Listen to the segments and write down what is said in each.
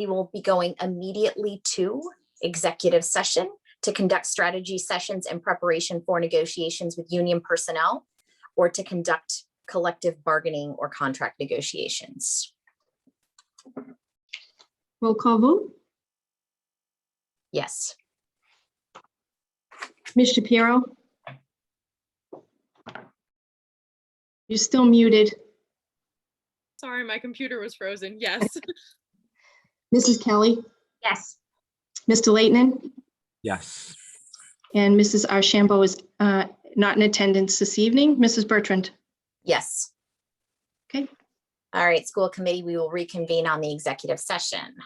We will be going immediately to executive session to conduct strategy sessions in preparation for negotiations with union personnel or to conduct collective bargaining or contract negotiations. Roll call vote. Yes. Ms. Shapiro? You're still muted. Sorry, my computer was frozen. Yes. Mrs. Kelly? Yes. Mr. Leighton? Yes. And Mrs. Archambault is not in attendance this evening. Mrs. Bertrand? Yes. Okay. All right, school committee, we will reconvene on the executive session.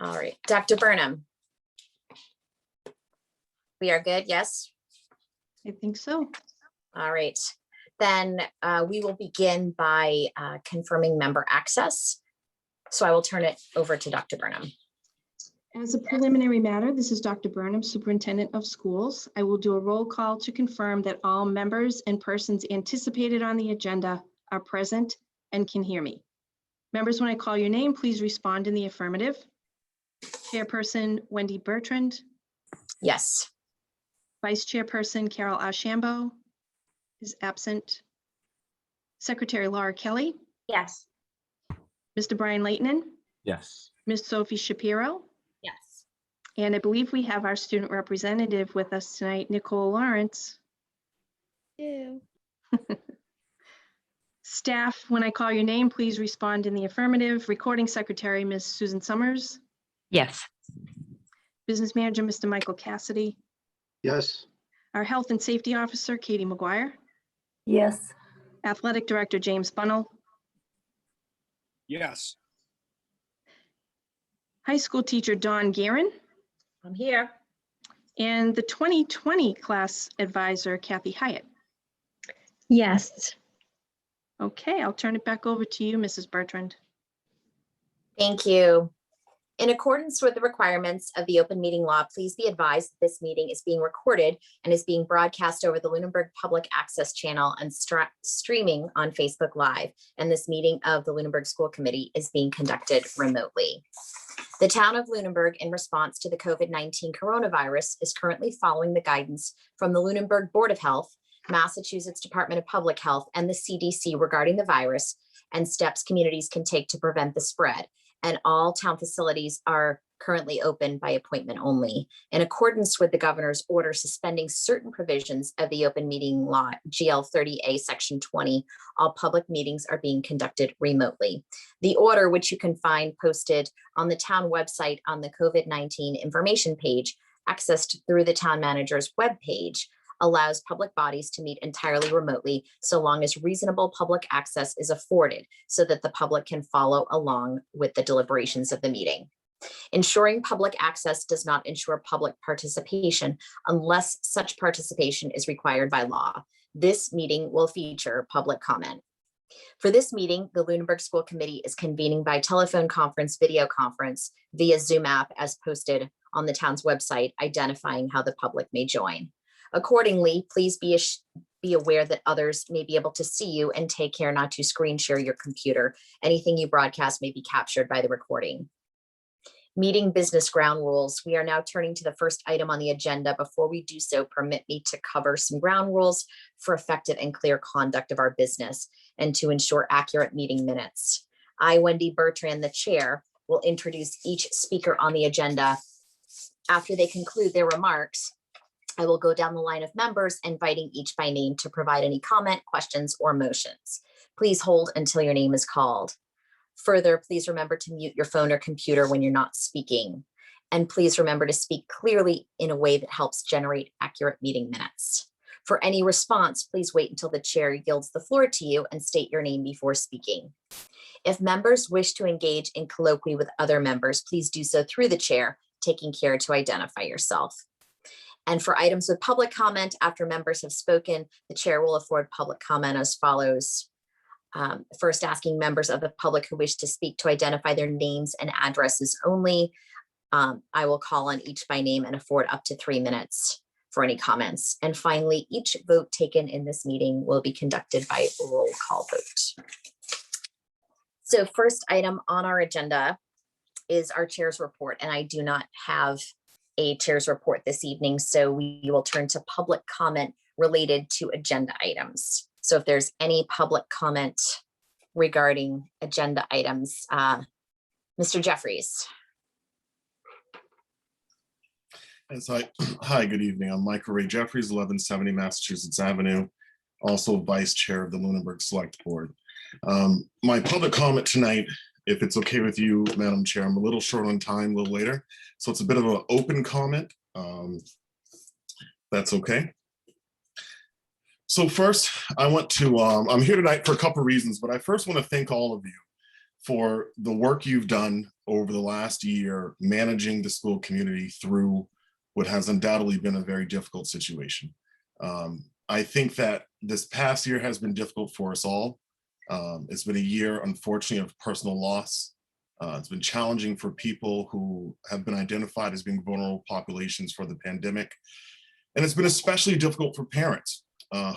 All right, Dr. Burnham. We are good, yes? I think so. All right, then we will begin by confirming member access. So I will turn it over to Dr. Burnham. As a preliminary matter, this is Dr. Burnham, Superintendent of Schools. I will do a roll call to confirm that all members and persons anticipated on the agenda are present and can hear me. Members, when I call your name, please respond in the affirmative. Chairperson Wendy Bertrand, Yes. Vice Chairperson Carol Ashambo is absent. Secretary Laura Kelly, Yes. Mr. Brian Leighton, Yes. Ms. Sophie Shapiro, Yes. and I believe we have our student representative with us tonight, Nicole Lawrence. Ew. Staff, when I call your name, please respond in the affirmative. Recording Secretary, Ms. Susan Summers. Yes. Business Manager, Mr. Michael Cassidy. Yes. Our Health and Safety Officer, Katie McGuire. Yes. Athletic Director, James Bunnell. Yes. High School Teacher, Dawn Guerin. I'm here. And the 2020 Class Advisor, Kathy Hyatt. Yes. Okay, I'll turn it back over to you, Mrs. Bertrand. Thank you. In accordance with the requirements of the open meeting law, please be advised that this meeting is being recorded and is being broadcast over the Lunenburg Public Access Channel and streaming on Facebook Live. And this meeting of the Lunenburg School Committee is being conducted remotely. The town of Lunenburg, in response to the COVID-19 coronavirus, is currently following the guidance from the Lunenburg Board of Health, Massachusetts Department of Public Health, and the CDC regarding the virus and steps communities can take to prevent the spread. And all town facilities are currently open by appointment only. In accordance with the governor's order suspending certain provisions of the open meeting law, GL 30A Section 20, all public meetings are being conducted remotely. The order, which you can find posted on the town website on the COVID-19 information page, accessed through the town manager's webpage, allows public bodies to meet entirely remotely so long as reasonable public access is afforded so that the public can follow along with the deliberations of the meeting. Ensuring public access does not ensure public participation unless such participation is required by law. This meeting will feature public comment. For this meeting, the Lunenburg School Committee is convening by telephone conference, video conference via Zoom app as posted on the town's website, identifying how the public may join. Accordingly, please be aware that others may be able to see you and take care not to screen share your computer. Anything you broadcast may be captured by the recording. Meeting business ground rules. We are now turning to the first item on the agenda. Before we do so, permit me to cover some ground rules for effective and clear conduct of our business and to ensure accurate meeting minutes. I, Wendy Bertrand, the chair, will introduce each speaker on the agenda. After they conclude their remarks, I will go down the line of members, inviting each by name to provide any comment, questions, or motions. Please hold until your name is called. Further, please remember to mute your phone or computer when you're not speaking. And please remember to speak clearly in a way that helps generate accurate meeting minutes. For any response, please wait until the chair yields the floor to you and state your name before speaking. If members wish to engage in colloquy with other members, please do so through the chair, taking care to identify yourself. And for items with public comment, after members have spoken, the chair will afford public comment as follows. First, asking members of the public who wish to speak to identify their names and addresses only. I will call on each by name and afford up to 3 minutes for any comments. And finally, each vote taken in this meeting will be conducted by roll call vote. So first item on our agenda is our chair's report, and I do not have a chair's report this evening, so we will turn to public comment related to agenda items. So if there's any public comment regarding agenda items, Mr. Jeffries. Yes, hi, good evening. I'm Michael Ray Jeffries, 1170 Massachusetts Avenue, also Vice Chair of the Lunenburg Select Board. My public comment tonight, if it's okay with you, Madam Chair, I'm a little short on time, a little later, so it's a bit of an open comment. That's okay. So first, I want to, I'm here tonight for a couple of reasons, but I first want to thank all of you for the work you've done over the last year managing the school community through what has undoubtedly been a very difficult situation. I think that this past year has been difficult for us all. It's been a year, unfortunately, of personal loss. It's been challenging for people who have been identified as being vulnerable populations for the pandemic. And it's been especially difficult for parents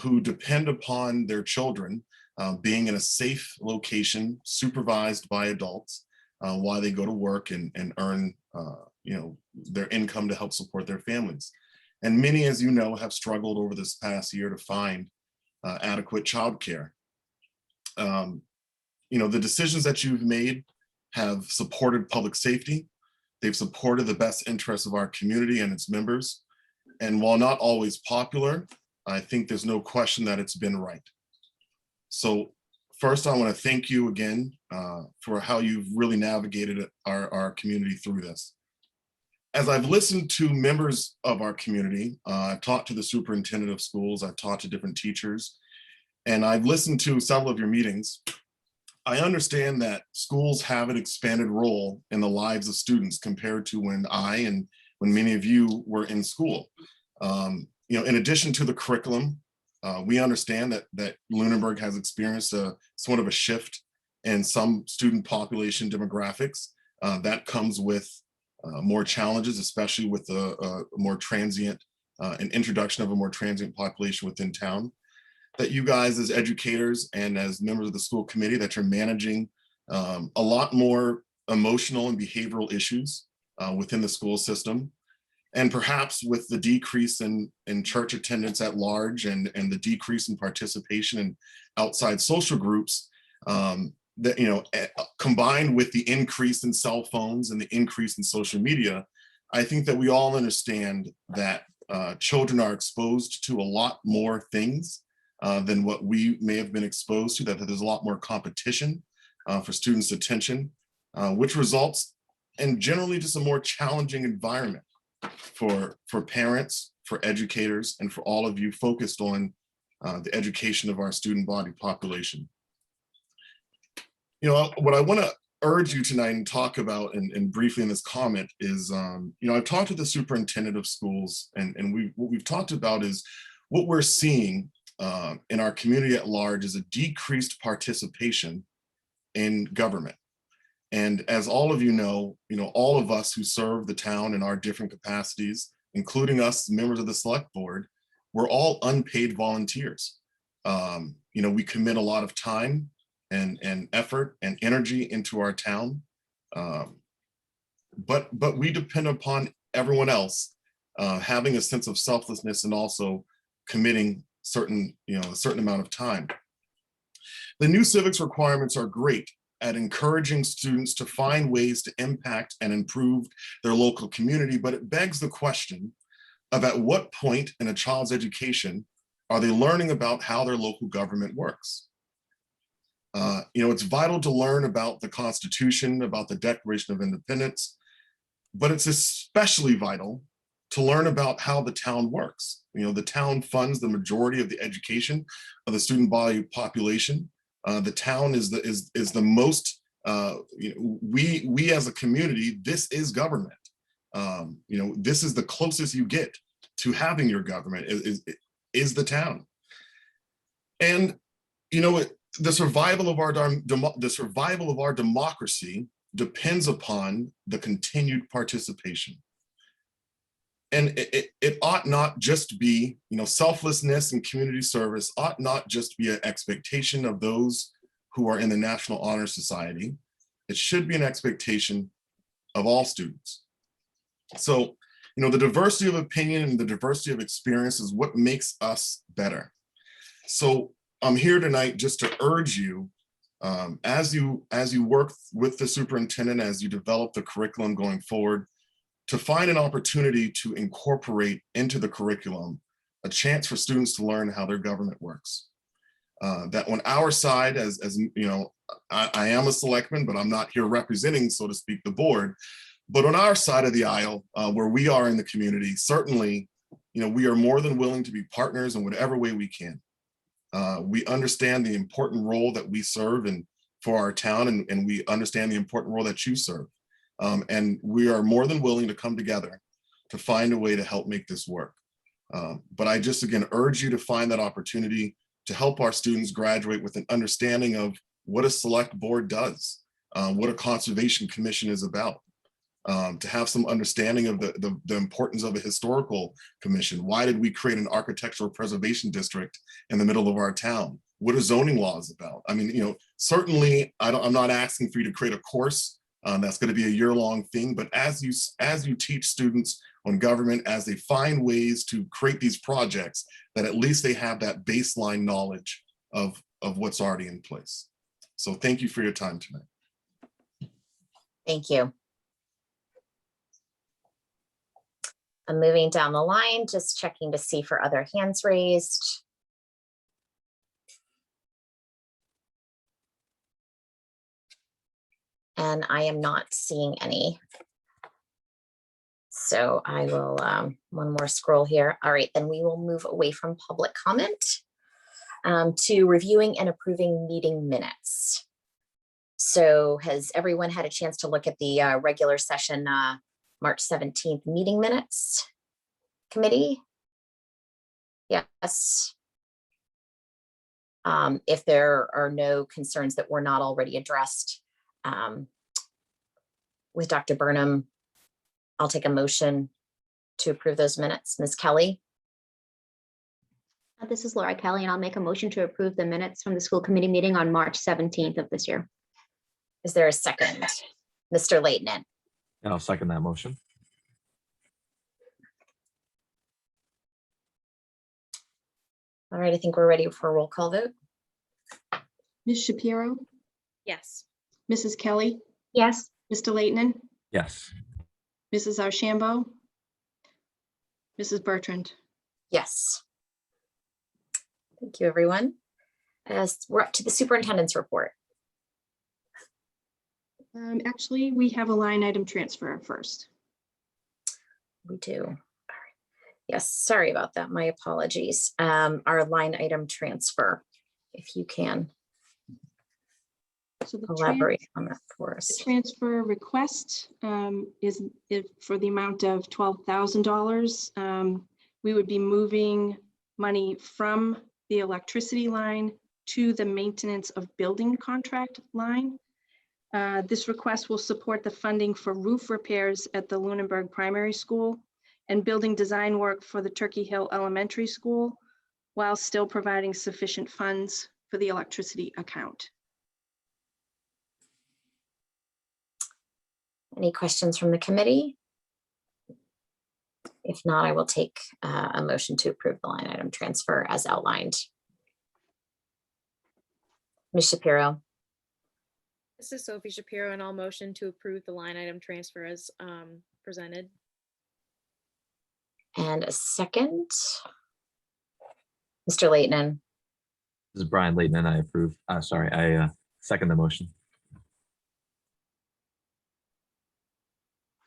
who depend upon their children being in a safe location, supervised by adults, while they go to work and earn their income to help support their families. And many, as you know, have struggled over this past year to find adequate childcare. The decisions that you've made have supported public safety. They've supported the best interests of our community and its members. And while not always popular, I think there's no question that it's been right. So first, I want to thank you again for how you've really navigated our community through this. As I've listened to members of our community, I've talked to the superintendent of schools, I've talked to different teachers, and I've listened to several of your meetings. I understand that schools have an expanded role in the lives of students compared to when when many of you were in school. In addition to the curriculum, we understand that Lunenburg has experienced somewhat of a shift in some student population demographics. That comes with more challenges, especially with a more transient, an introduction of a more transient population within town. That you guys as educators and as members of the school committee, that you're managing a lot more emotional and behavioral issues within the school system. And perhaps with the decrease in church attendance at large and the decrease in participation in outside social groups, combined with the increase in cell phones and the increase in social media, I think that we all understand that children are exposed to a lot more things than what we may have been exposed to, that there's a lot more competition for students' attention, which results in generally just a more challenging environment for parents, for educators, and for all of you focused on the education of our student body population. What I want to urge you tonight and talk about and briefly in this comment is, I've talked to the superintendent of schools, and what we've talked about is what we're seeing in our community at large is a decreased participation in government. And as all of you know, all of us who serve the town in our different capacities, including us members of the select board, we're all unpaid volunteers. We commit a lot of time and effort and energy into our town, but we depend upon everyone else having a sense of selflessness and also committing a certain amount of time. The new civics requirements are great at encouraging students to find ways to impact and improve their local community, but it begs the question of at what point in a child's education are they learning about how their local government works? It's vital to learn about the Constitution, about the Declaration of Independence, but it's especially vital to learn about how the town works. The town funds the majority of the education of the student body population. The town is the most, we as a community, this is government. This is the closest you get to having your government is the town. And, the survival of our democracy depends upon the continued participation. And it ought not just be, selflessness and community service ought not just be an expectation of those who are in the National Honor Society. It should be an expectation of all students. So, the diversity of opinion and the diversity of experience is what makes us better. So I'm here tonight just to urge you, as you work with the superintendent, as you develop the curriculum going forward, to find an opportunity to incorporate into the curriculum a chance for students to learn how their government works. That on our side, as I am a selectman, but I'm not here representing, so to speak, the board. But on our side of the aisle, where we are in the community, certainly, we are more than willing to be partners in whatever way we can. We understand the important role that we serve for our town, and we understand the important role that you serve. And we are more than willing to come together to find a way to help make this work. But I just, again, urge you to find that opportunity to help our students graduate with an understanding of what a select board does, what a conservation commission is about, to have some understanding of the importance of a historical commission. Why did we create an architectural preservation district in the middle of our town? What are zoning laws about? I mean, you know, certainly I'm not asking for you to create a course that's going to be a year-long thing, but as you teach students on government, as they find ways to create these projects, that at least they have that baseline knowledge of what's already in place. So thank you for your time tonight. Thank you. I'm moving down the line, just checking to see for other hands raised. And I am not seeing any. So I will, one more scroll here. All right, then we will move away from public comment to reviewing and approving meeting minutes. So has everyone had a chance to look at the regular session March 17th meeting minutes committee? Yes. If there are no concerns that were not already addressed with Dr. Burnham, I'll take a motion to approve those minutes. Ms. Kelly? This is Laura Kelly, and I'll make a motion to approve the minutes from the school committee meeting on March 17th of this year. Is there a second? Mr. Leighton? And I'll second that motion. All right, I think we're ready for a roll call vote. Ms. Shapiro, Yes. Mrs. Kelly, Yes. Mr. Leighton, Yes. Mrs. Archambault, Mrs. Bertrand. Yes. Thank you, everyone. As we're up to the superintendent's report. Actually, we have a line item transfer first. We do. All right. Yes, sorry about that. My apologies. Our line item transfer, if you can So the elaborate on that for us. The transfer request is for the amount of $12,000. We would be moving money from the electricity line to the maintenance of building contract line. This request will support the funding for roof repairs at the Lunenburg Primary School and building design work for the Turkey Hill Elementary School, while still providing sufficient funds for the electricity account. Any questions from the committee? If not, I will take a motion to approve the line item transfer as outlined. Ms. Shapiro? This is Sophie Shapiro, and I'll motion to approve the line item transfer as presented. And a second. Mr. Leighton? This is Brian Leighton, and I approve. Sorry, I second the motion.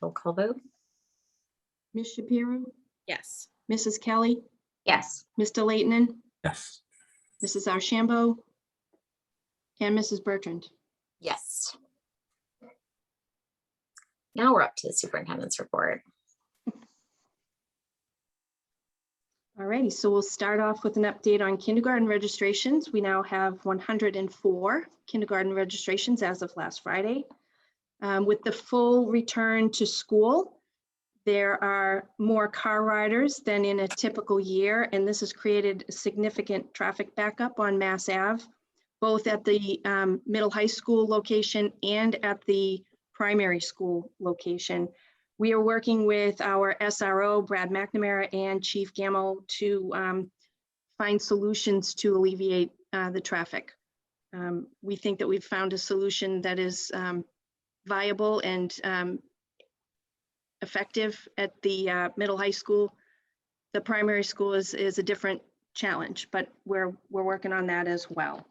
Roll call vote. Ms. Shapiro, Yes. Mrs. Kelly, Yes. Mr. Leighton, Yes. Mrs. Archambault, and Mrs. Bertrand. Yes. Now we're up to the superintendent's report. All righty, so we'll start off with an update on kindergarten registrations. We now have 104 kindergarten registrations as of last Friday. With the full return to school, there are more car riders than in a typical year, and this has created a significant traffic backup on Mass Ave, both at the middle high school location and at the primary school location. We are working with our SRO, Brad McNamara, and Chief Gamble to find solutions to alleviate the traffic. We think that we've found a solution that is viable and effective at the middle high school. The primary school is a different challenge, but we're working on that as well.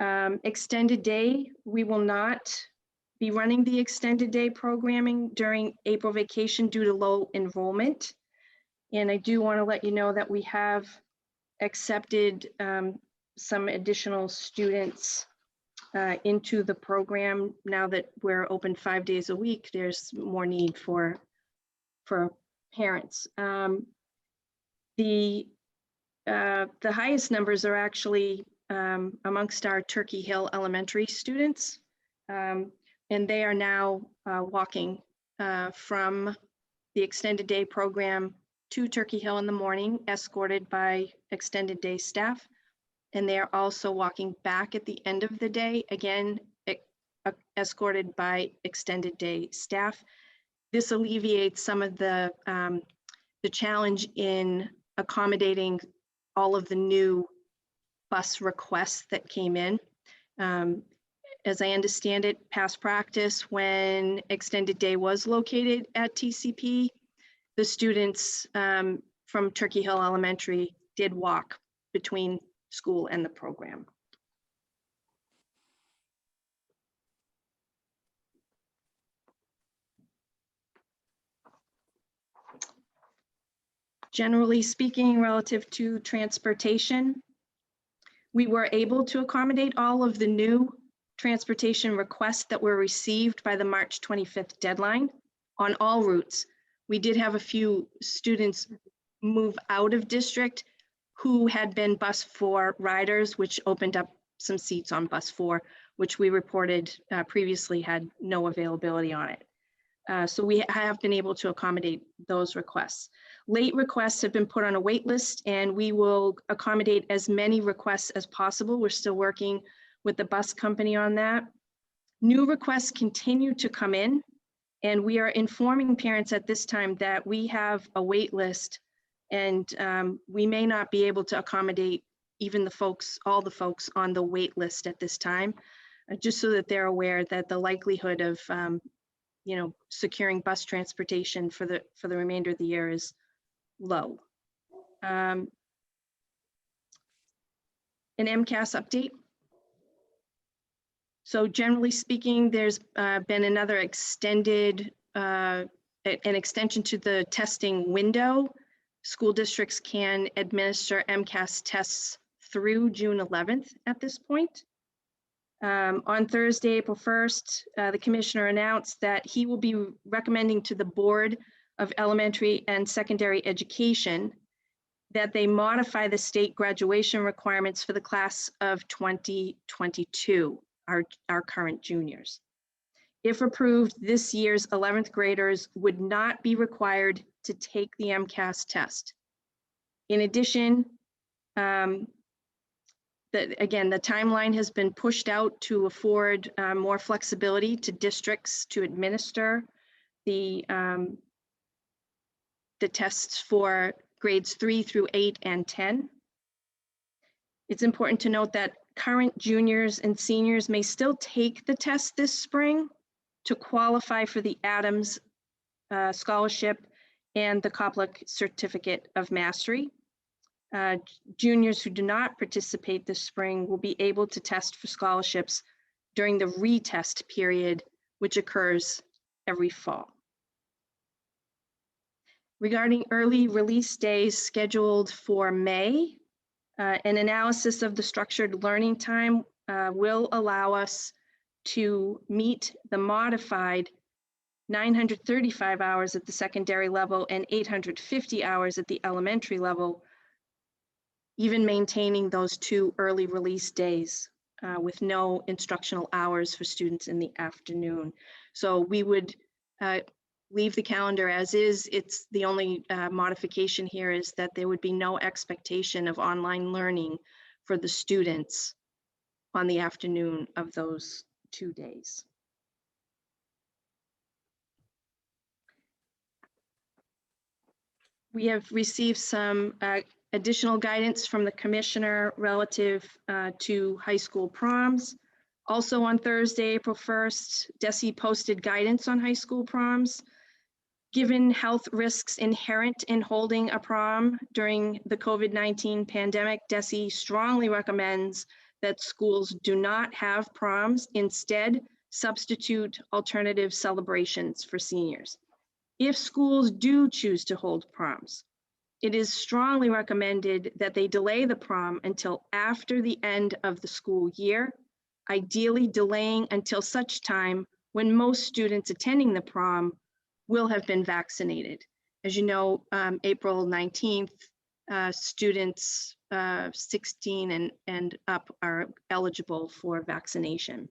Extended day, we will not be running the extended day programming during April vacation due to low enrollment. And I do want to let you know that we have accepted some additional students into the program. Now that we're open 5 days a week, there's more need for parents. The highest numbers are actually amongst our Turkey Hill Elementary students, and they are now walking from the extended day program to Turkey Hill in the morning, escorted by extended day staff. And they are also walking back at the end of the day, again, escorted by extended day staff. This alleviates some of the challenge in accommodating all of the new bus requests that came in. As I understand it, past practice, when extended day was located at TCP, the students from Turkey Hill Elementary did walk between school and the program. Generally speaking, relative to transportation, we were able to accommodate all of the new transportation requests that were received by the March 25th deadline on all routes. We did have a few students move out of district who had been bus 4 riders, which opened up some seats on bus 4, which we reported previously had no availability on it. So we have been able to accommodate those requests. Late requests have been put on a wait list, and we will accommodate as many requests as possible. We're still working with the bus company on that. New requests continue to come in, and we are informing parents at this time that we have a wait list, and we may not be able to accommodate even the folks, all the folks on the wait list at this time, just so that they're aware that the likelihood of securing bus transportation for the remainder of the year is low. An MCAS update. So generally speaking, there's been another extension to the testing window. School districts can administer MCAS tests through June 11th at this point. On Thursday, April 1st, the commissioner announced that he will be recommending to the Board of Elementary and Secondary Education that they modify the state graduation requirements for the class of 2022, our current juniors. If approved, this year's 11th graders would not be required to take the MCAS test. In addition, again, the timeline has been pushed out to afford more flexibility to districts to administer the tests for grades 3 through 8 and 10. It's important to note that current juniors and seniors may still take the test this spring to qualify for the Adams Scholarship and the Koplik Certificate of Mastery. Juniors who do not participate this spring will be able to test for scholarships during the retest period, which occurs every fall. Regarding early release days scheduled for May, an analysis of the structured learning time will allow us to meet the modified 935 hours at the secondary level and 850 hours at the elementary level, even maintaining those 2 early release days with no instructional hours for students in the afternoon. So we would leave the calendar as is. It's the only modification here is that there would be no expectation of online learning for the students on the afternoon of those 2 days. We have received some additional guidance from the commissioner relative to high school proms. Also on Thursday, April 1st, DESE posted guidance on high school proms. Given health risks inherent in holding a prom during the COVID-19 pandemic, DESE strongly recommends that schools do not have proms, instead substitute alternative celebrations for seniors. If schools do choose to hold proms, it is strongly recommended that they delay the prom until after the end of the school year, ideally delaying until such time when most students attending the prom will have been vaccinated. As you know, April 19th, students 16 and up are eligible for vaccination.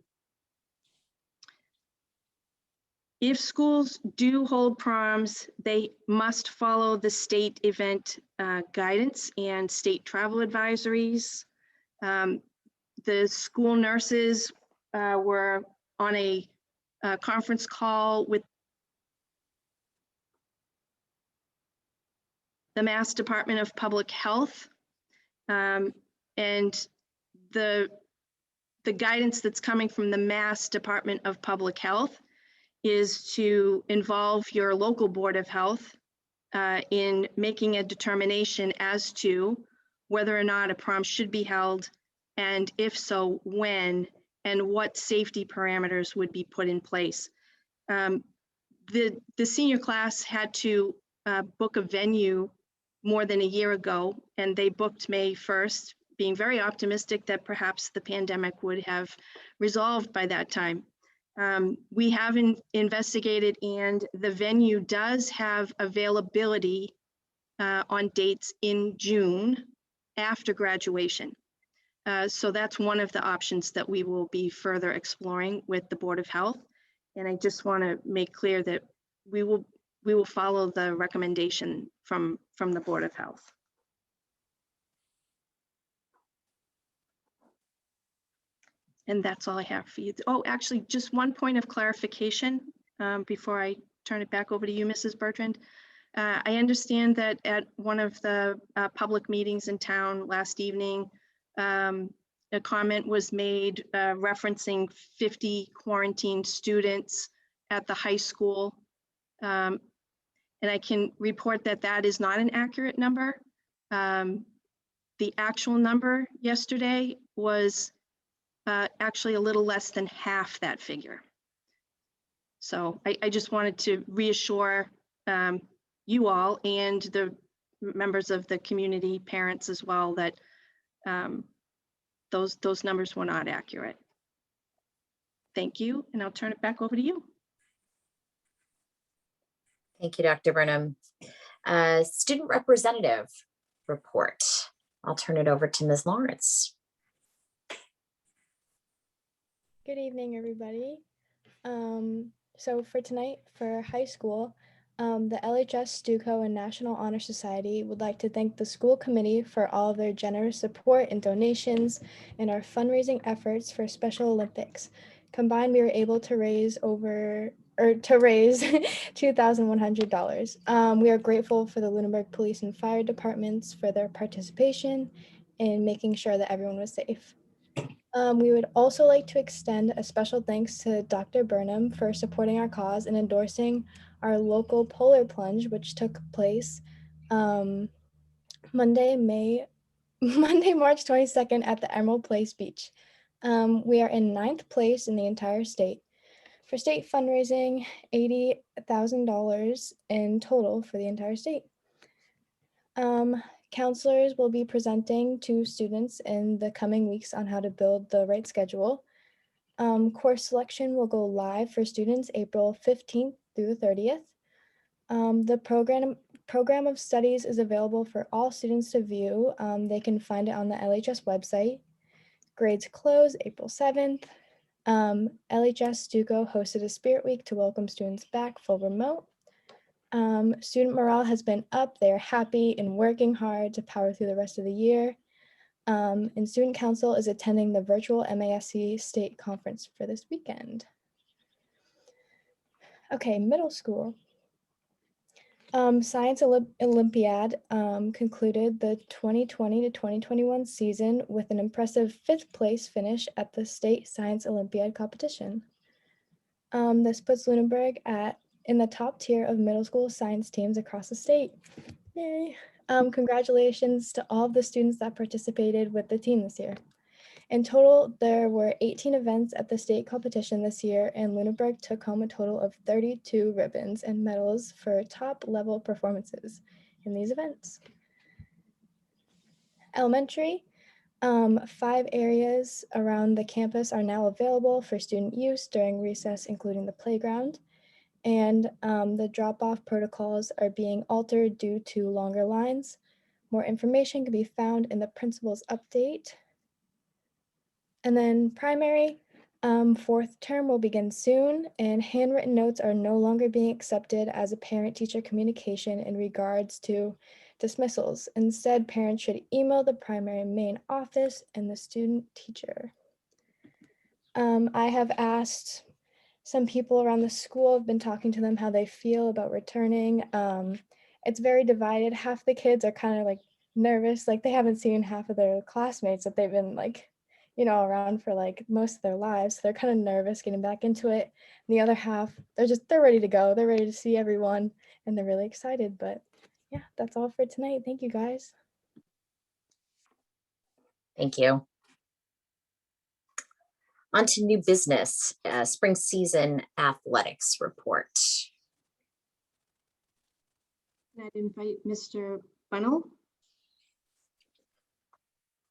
If schools do hold proms, they must follow the state event guidance and state travel advisories. The school nurses were on a conference call with the Mass Department of Public Health. And the guidance that's coming from the Mass Department of Public Health is to involve your local Board of Health in making a determination as to whether or not a prom should be held, and if so, when, and what safety parameters would be put in place. The senior class had to book a venue more than a year ago, and they booked May 1st, being very optimistic that perhaps the pandemic would have resolved by that time. We have investigated, and the venue does have availability on dates in June after graduation. So that's one of the options that we will be further exploring with the Board of Health. And I just want to make clear that we will follow the recommendation from the Board of Health. And that's all I have for you. Oh, actually, just one point of clarification before I turn it back over to you, Mrs. Bertrand. I understand that at one of the public meetings in town last evening, a comment was made referencing 50 quarantined students at the high school. And I can report that that is not an accurate number. The actual number yesterday was actually a little less than half that figure. So I just wanted to reassure you all and the members of the community, parents as well, that those numbers were not accurate. Thank you, and I'll turn it back over to you. Thank you, Dr. Burnham. Student representative report. I'll turn it over to Ms. Lawrence. Good evening, everybody. So for tonight, for high school, the LHS, STUCO, and National Honor Society would like to thank the school committee for all of their generous support and donations and our fundraising efforts for Special Olympics. Combined, we were able to raise $2,100. We are grateful for the Lunenburg Police and Fire Departments for their participation in making sure that everyone was safe. We would also like to extend a special thanks to Dr. Burnham for supporting our cause and endorsing our local polar plunge, which took place Monday, March 22nd at the Emerald Place Beach. We are in 9th place in the entire state. For state fundraising, $80,000 in total for the entire state. Counselors will be presenting to students in the coming weeks on how to build the right schedule. Course selection will go live for students April 15th through the 30th. The program of studies is available for all students to view. They can find it on the LHS website. Grades close April 7th. LHS STUCO hosted a Spirit Week to welcome students back full remote. Student morale has been up. They're happy and working hard to power through the rest of the year. And Student Council is attending the virtual MASC State Conference for this weekend. Okay, middle school. Science Olympiad concluded the 2020 to 2021 season with an impressive 5th place finish at the State Science Olympiad competition. This puts Lunenburg in the top tier of middle school science teams across the state. Yay. Congratulations to all of the students that participated with the team this year. In total, there were 18 events at the state competition this year, and Lunenburg took home a total of 32 ribbons and medals for top level performances in these events. Elementary, 5 areas around the campus are now available for student use during recess, including the playground. And the drop-off protocols are being altered due to longer lines. More information can be found in the principal's update. And then primary, 4th term will begin soon, and handwritten notes are no longer being accepted as a parent-teacher communication in regards to dismissals. Instead, parents should email the primary main office and the student teacher. I have asked some people around the school, have been talking to them how they feel about returning. It's very divided. Half the kids are kind of like nervous, like they haven't seen half of their classmates that they've been like, around for like most of their lives. So they're kind of nervous getting back into it. And the other half, they're ready to go. They're ready to see everyone and they're really excited. But yeah, that's all for tonight. Thank you guys. Thank you. On to new business, spring season athletics report. I'd invite Mr. Bunnell.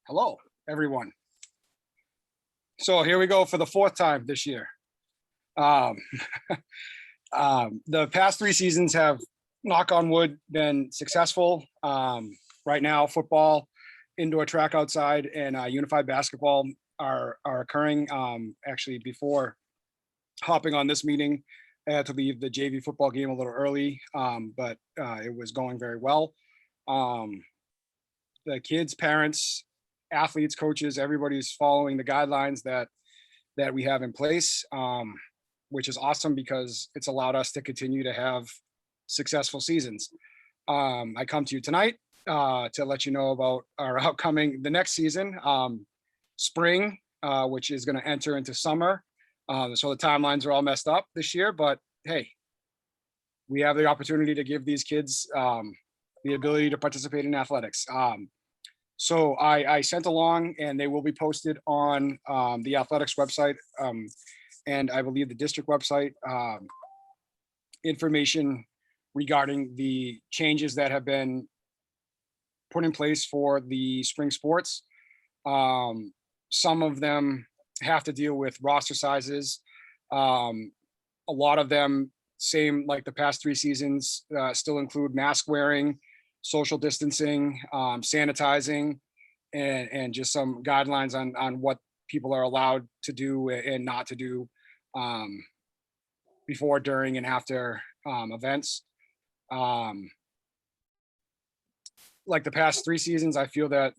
Hello, everyone. So here we go for the 4th time this year. The past 3 seasons have, knock on wood, been successful. Right now, football, indoor track outside, and unified basketball are occurring. Actually, before hopping on this meeting, I had to leave the JV football game a little early, but it was going very well. The kids, parents, athletes, coaches, everybody's following the guidelines that we have in place, which is awesome because it's allowed us to continue to have successful seasons. I come to you tonight to let you know about our the next season, spring, which is going to enter into summer. So the timelines are all messed up this year, but hey, we have the opportunity to give these kids the ability to participate in athletics. So I sent along, and they will be posted on the athletics website, and I believe the district website, information regarding the changes that have been put in place for the spring sports. Some of them have to deal with roster sizes. A lot of them, same like the past 3 seasons, still include mask wearing, social distancing, sanitizing, and just some guidelines on what people are allowed to do and not to do before, during, and after events. Like the past 3 seasons, I feel that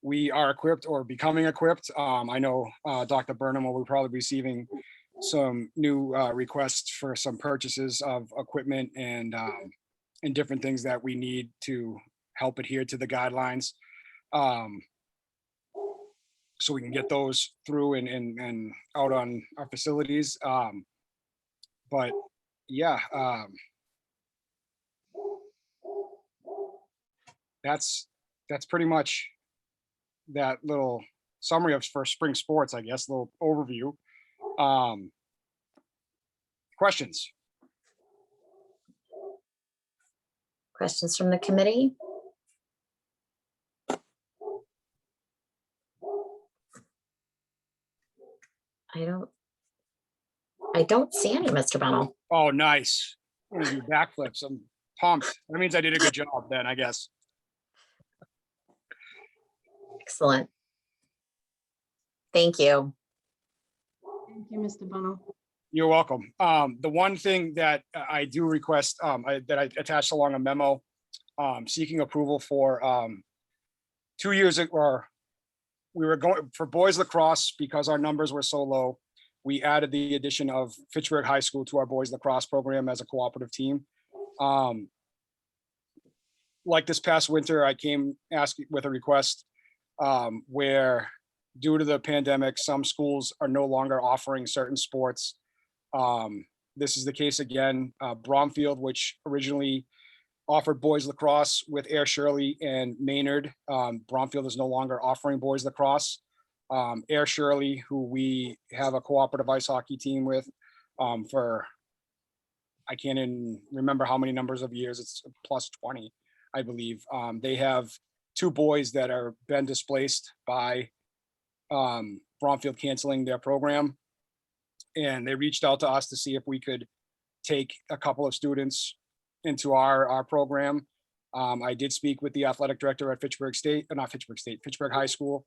we are equipped or becoming equipped. I know Dr. Burnham will be probably receiving some new requests for some purchases of equipment and different things that we need to help adhere to the guidelines, so we can get those through and out on our facilities. But yeah, that's pretty much that little summary of for spring sports, I guess, a little overview. Questions? Questions from the committee? I don't see any, Mr. Bunnell. Oh, nice. I'm gonna do backflips. I'm pumped. That means I did a good job then, I guess. Excellent. Thank you. Thank you, Mr. Bunnell. You're welcome. The one thing that I do request, that I attached along a memo, seeking approval for 2 years ago, or we were going for boys lacrosse because our numbers were so low. We added the addition of Fitchburg High School to our boys lacrosse program as a cooperative team. Like this past winter, I came asking with a request where, due to the pandemic, some schools are no longer offering certain sports. This is the case again. Bromfield, which originally offered boys lacrosse with Air Shirley and Maynard. Bromfield is no longer offering boys lacrosse. Air Shirley, who we have a cooperative ice hockey team with for, I can't even remember how many numbers of years, it's plus 20, I believe. They have two boys that are been displaced by Bromfield canceling their program. And they reached out to us to see if we could take a couple of students into our program. I did speak with the athletic director at Fitchburg State, not Fitchburg State, Fitchburg High School.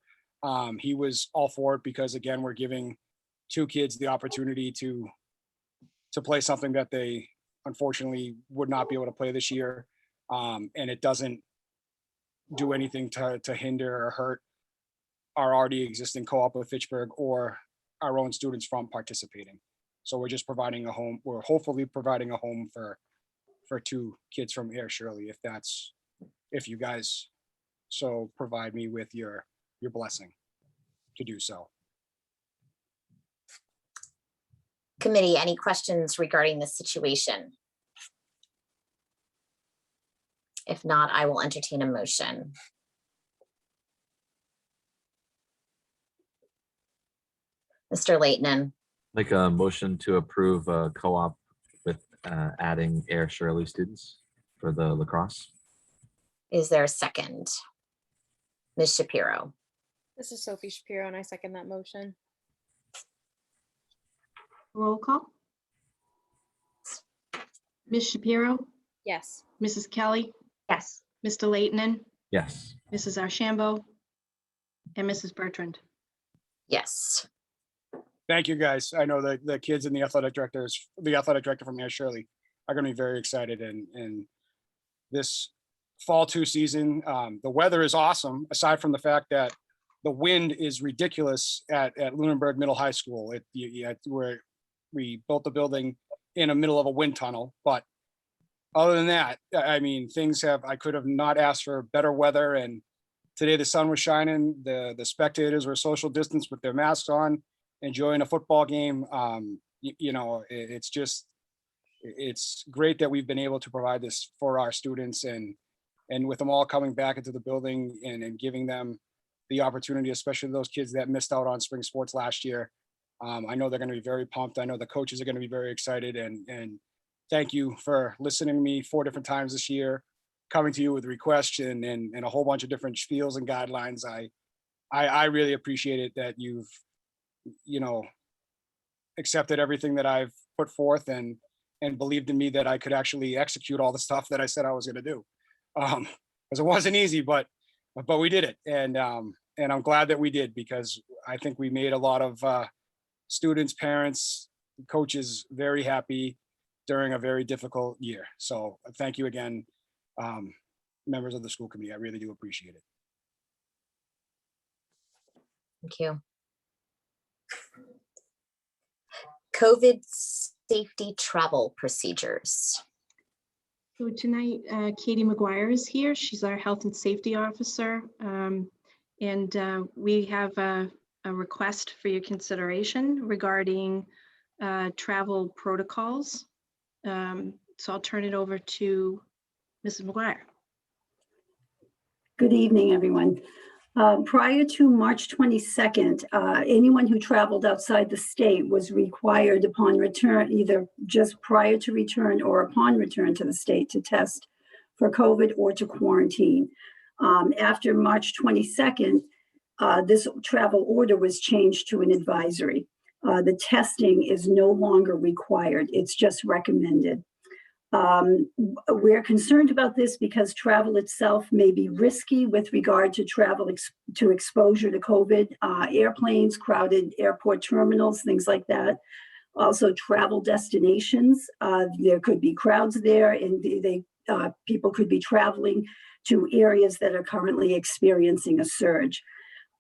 He was all for it because, again, we're giving two kids the opportunity to play something that they unfortunately would not be able to play this year. And it doesn't do anything to hinder or hurt our already existing co-op with Fitchburg or our own students from participating. So we're just providing a home. We're hopefully providing a home for two kids from Air Shirley, if you guys so provide me with your blessing to do so. Committee, any questions regarding this situation? If not, I will entertain a motion. Mr. Leighton, Make a motion to approve a co-op with adding Air Shirley students for the lacrosse. is there a second? Ms. Shapiro, This is Sophie Shapiro, and I second that motion. Roll call. Ms. Shapiro, Yes. Mrs. Kelly, Yes. Mr. Leighton, Yes. Mrs. Archambeau, and Mrs. Bertrand. yes. Thank you, guys. I know that the kids and the athletic director from Air Shirley are going to be very excited. And this fall 2 season, the weather is awesome, aside from the fact that the wind is ridiculous at Lunenburg Middle High School. Where we built the building in the middle of a wind tunnel. But other than that, I mean, I could have not asked for better weather. And today the sun was shining. The spectators were social distance with their masks on, enjoying a football game. It's great that we've been able to provide this for our students, and with them all coming back into the building and giving them the opportunity, especially those kids that missed out on spring sports last year. I know they're going to be very pumped. I know the coaches are going to be very excited, and thank you for listening to me 4 different times this year, coming to you with requests and a whole bunch of different spiels and guidelines. I really appreciate it that you've accepted everything that I've put forth and believed in me that I could actually execute all the stuff that I said I was going to do. Because it wasn't easy, but we did it. And I'm glad that we did, because I think we made a lot of students, parents, coaches very happy during a very difficult year. So thank you again, members of the school committee. I really do appreciate it. Thank you. COVID safety travel procedures. So tonight, Katie McGuire is here. She's our health and safety officer. And we have a request for your consideration regarding travel protocols. So I'll turn it over to Mrs. McGuire. Good evening, everyone. Prior to March 22nd, anyone who traveled outside the state was required upon return, either just prior to return or upon return to the state, to test for COVID or to quarantine. After March 22nd, this travel order was changed to an advisory. The testing is no longer required. It's just recommended. We're concerned about this because travel itself may be risky with regard to travel to exposure to COVID, airplanes, crowded airport terminals, things like that. Also travel destinations, there could be crowds there, and people could be traveling to areas that are currently experiencing a surge.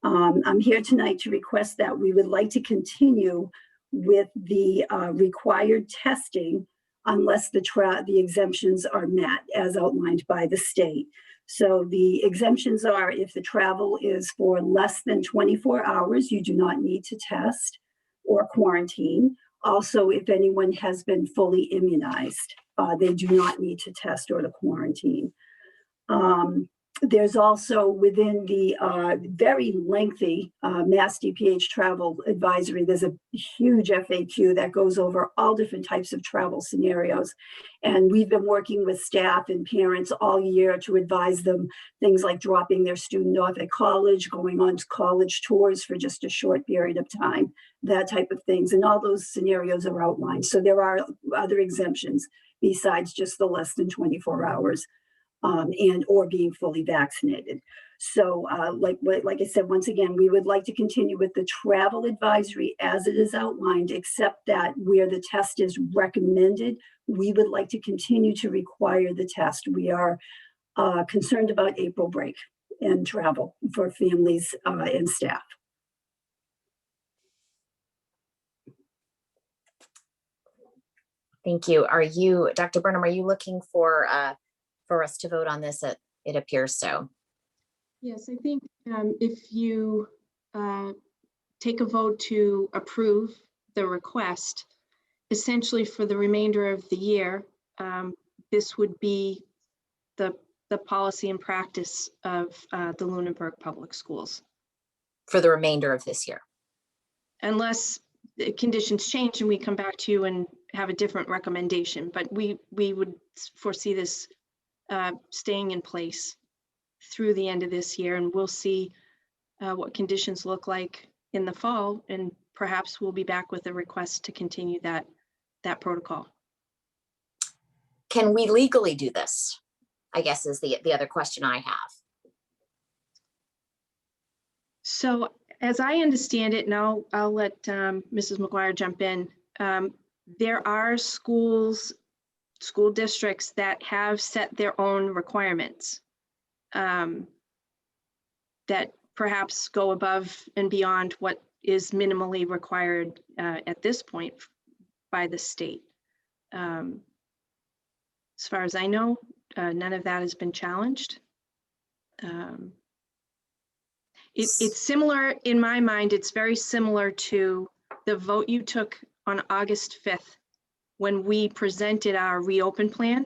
I'm here tonight to request that we would like to continue with the required testing unless the exemptions are met as outlined by the state. So the exemptions are, if the travel is for less than 24 hours, you do not need to test or quarantine. Also, if anyone has been fully immunized, they do not need to test or to quarantine. There's also within the very lengthy Mass DPH travel advisory, there's a huge FAQ that goes over all different types of travel scenarios. And we've been working with staff and parents all year to advise them things like dropping their student off at college, going on to college tours for just a short period of time, that type of things. And all those scenarios are outlined. So there are other exemptions besides just the less than 24 hours. And or being fully vaccinated. So like I said, once again, we would like to continue with the travel advisory as it is outlined, except that where the test is recommended, we would like to continue to require the test. We are concerned about April break and travel for families and staff. Thank you. Are you, Dr. Burnham, are you looking for us to vote on this? It appears so. Yes, I think if you take a vote to approve the request, essentially for the remainder of the year, this would be the policy and practice of the Lunenburg Public Schools. For the remainder of this year. Unless the conditions change and we come back to you and have a different recommendation, but we would foresee this staying in place through the end of this year, and we'll see what conditions look like in the fall, and perhaps we'll be back with a request to continue that protocol. Can we legally do this? I guess is the other question I have. So as I understand it, now I'll let Mrs. McGuire jump in. There are school districts that have set their own requirements that perhaps go above and beyond what is minimally required at this point by the state. As far as I know, none of that has been challenged. It's similar, in my mind, it's very similar to the vote you took on August 5th when we presented our reopen plan,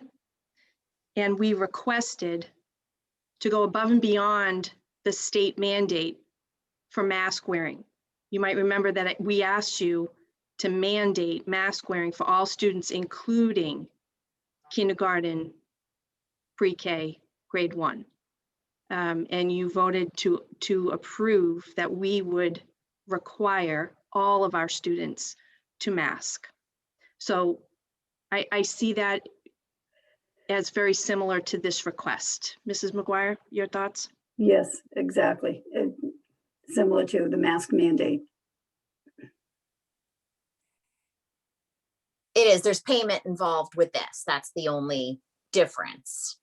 and we requested to go above and beyond the state mandate for mask wearing. You might remember that we asked you to mandate mask wearing for all students, including kindergarten, pre-K, grade 1. And you voted to approve that we would require all of our students to mask. So I see that as very similar to this request. Mrs. McGuire, your thoughts? Yes, exactly. Similar to the mask mandate. It is, there's payment involved with this. That's the only difference.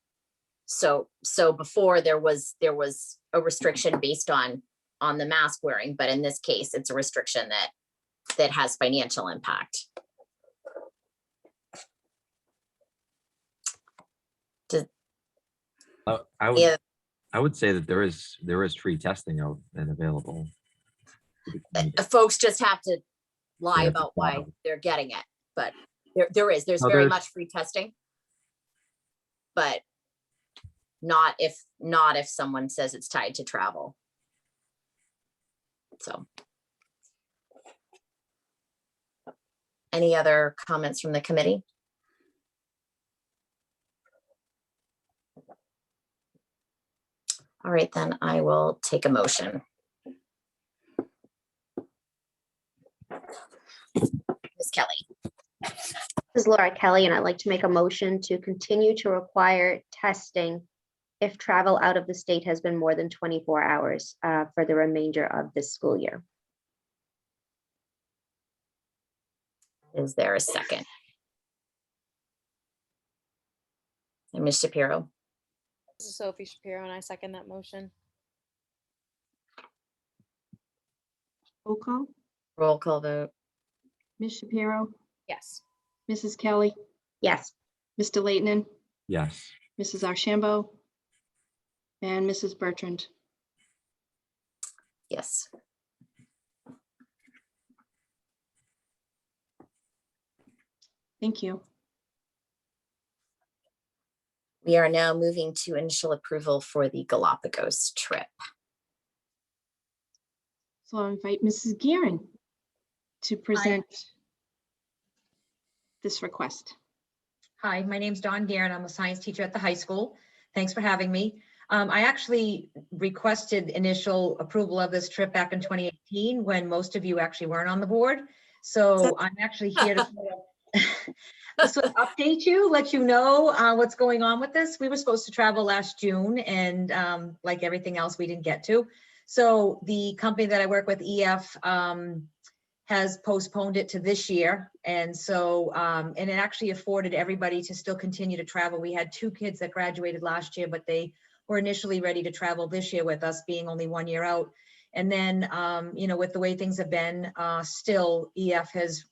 So before there was a restriction based on the mask wearing, but in this case, it's a restriction that has financial impact. I would say that there is free testing out and available. Folks just have to lie Yeah, about why wow. they're getting it, but there's No, very there's- much free testing, but not if someone says it's tied to travel. So, any other comments from the committee? All right, then I will take a motion. Ms. Kelly. This is Laura Kelly, and I'd like to make a motion to continue to require testing if travel out of the state has been more than 24 hours for the remainder of this school year. Is there a second? And Ms. Shapiro. This is Sophie Shapiro, and I second that motion. Roll call. Roll call vote. Ms. Shapiro, Yes. Mrs. Kelly, Yes. Mr. Leighton, Yes. Mrs. Archambault, and Mrs. Bertrand. Yes. Thank you. We are now moving to initial approval for the Galapagos trip. So I'll invite Mrs. Guerin to present this request. Hi, my name's Dawn Guerin. I'm a science teacher at the high school. Thanks for having me. I actually requested initial approval of this trip back in 2018 when most of you actually weren't on the board. So I'm actually here to sort of update you, let you know what's going on with this. We were supposed to travel last June and like everything else, we didn't get to. So the company that I work with, EF, has postponed it to this year. And so, and it actually afforded everybody to still continue to travel. We had 2 kids that graduated last year, but they were initially ready to travel this year with us, being only 1 year out. And then, you know, with the way things have been, still EF has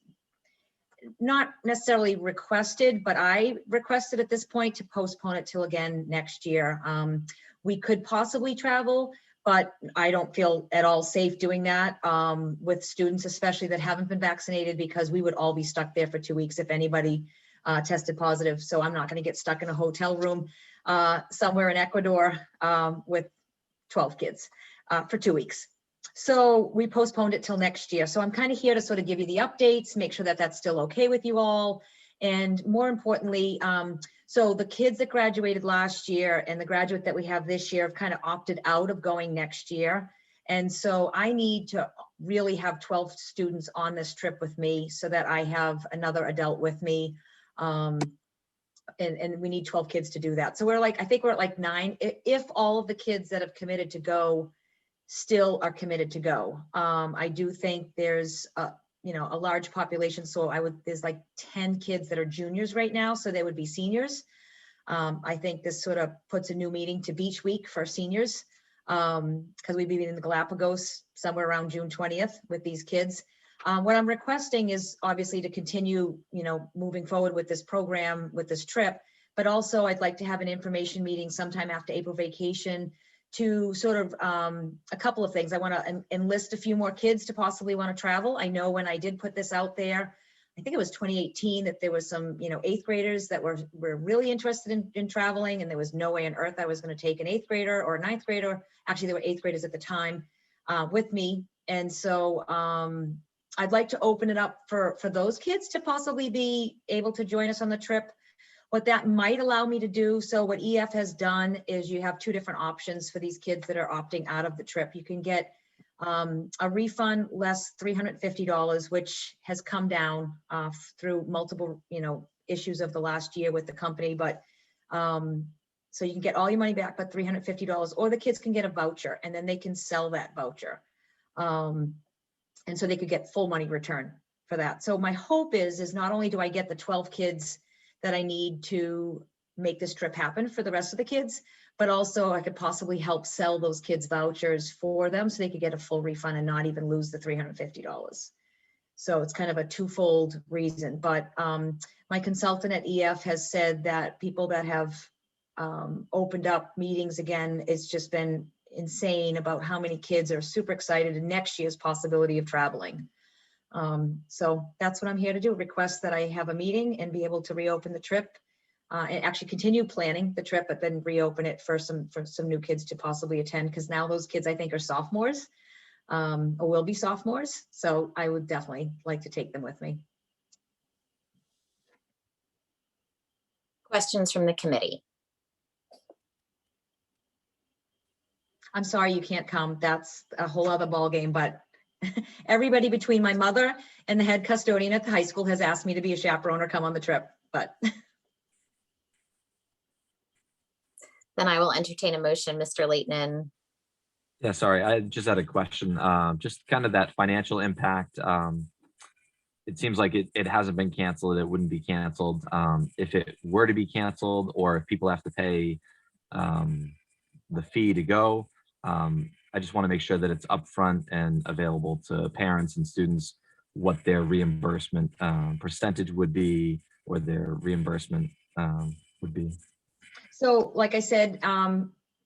not necessarily requested, but I requested at this point to postpone it till again next year. We could possibly travel, but I don't feel at all safe doing that with students, especially that haven't been vaccinated, because we would all be stuck there for 2 weeks if anybody tested positive. So I'm not going to get stuck in a hotel room somewhere in Ecuador with 12 kids for 2 weeks. So we postponed it till next year. So I'm kind of here to sort of give you the updates, make sure that that's still okay with you all. And more importantly, so the kids that graduated last year and the graduate that we have this year have kind of opted out of going next year. And so I need to really have 12 students on this trip with me so that I have another adult with me. And we need 12 kids to do that. So we're like, I think we're at like 9, if all of the kids that have committed to go still are committed to go. I do think there's you know, a large population. So there's like 10 kids that are juniors right now. So they would be seniors. I think this sort of puts a new meaning to Beach Week for seniors because we'd be in the Galapagos somewhere around June 20th with these kids. What I'm requesting is obviously to continue, you know, moving forward with this program, with this trip, but also I'd like to have an information meeting sometime after April vacation to sort of a couple of things. I want to enlist a few more kids to possibly want to travel. I know when I did put this out there, I think it was 2018, that there was some, you know, 8th graders that were really interested in traveling, and there was no way on earth I was going to take an 8th grader or a 9th grader. Actually, there were 8th graders at the time with me. And so I'd like to open it up for those kids to possibly be able to join us on the trip. What that might allow me to do, so what EF has done is you have 2 different options for these kids that are opting out of the trip. You can get a refund less $350, which has come down through multiple, you know, issues of the last year with the company. But so you can get all your money back, but $350, or the kids can get a voucher and then they can sell that voucher. And so they could get full money return for that. So my hope is not only do I get the 12 kids that I need to make this trip happen for the rest of the kids, but also I could possibly help sell those kids vouchers for them so they could get a full refund and not even lose the $350. So it's kind of a twofold reason. But my consultant at EF has said that people that have opened up meetings again, it's just been insane about how many kids are super excited in next year's possibility of traveling. So that's what I'm here to do, request that I have a meeting and be able to reopen the trip and actually continue planning the trip, but then reopen it for some new kids to possibly attend, because now those kids I think are sophomores or will be sophomores. So I would definitely like to take them with me. Questions from the committee? I'm sorry you can't come. That's a whole other ballgame, but everybody between my mother and the head custodian at the high school has asked me to be a chaperone or come on the trip, but. Then I will entertain a motion, Mr. Leighton. Yeah, sorry, I just had a question. Just kind of that financial impact. It seems like it hasn't been canceled. It wouldn't be canceled. If it were to be canceled, or if people have to pay the fee to go, I just want to make sure that it's upfront and available to parents and students what their reimbursement percentage would be, or their reimbursement would be. So like I said,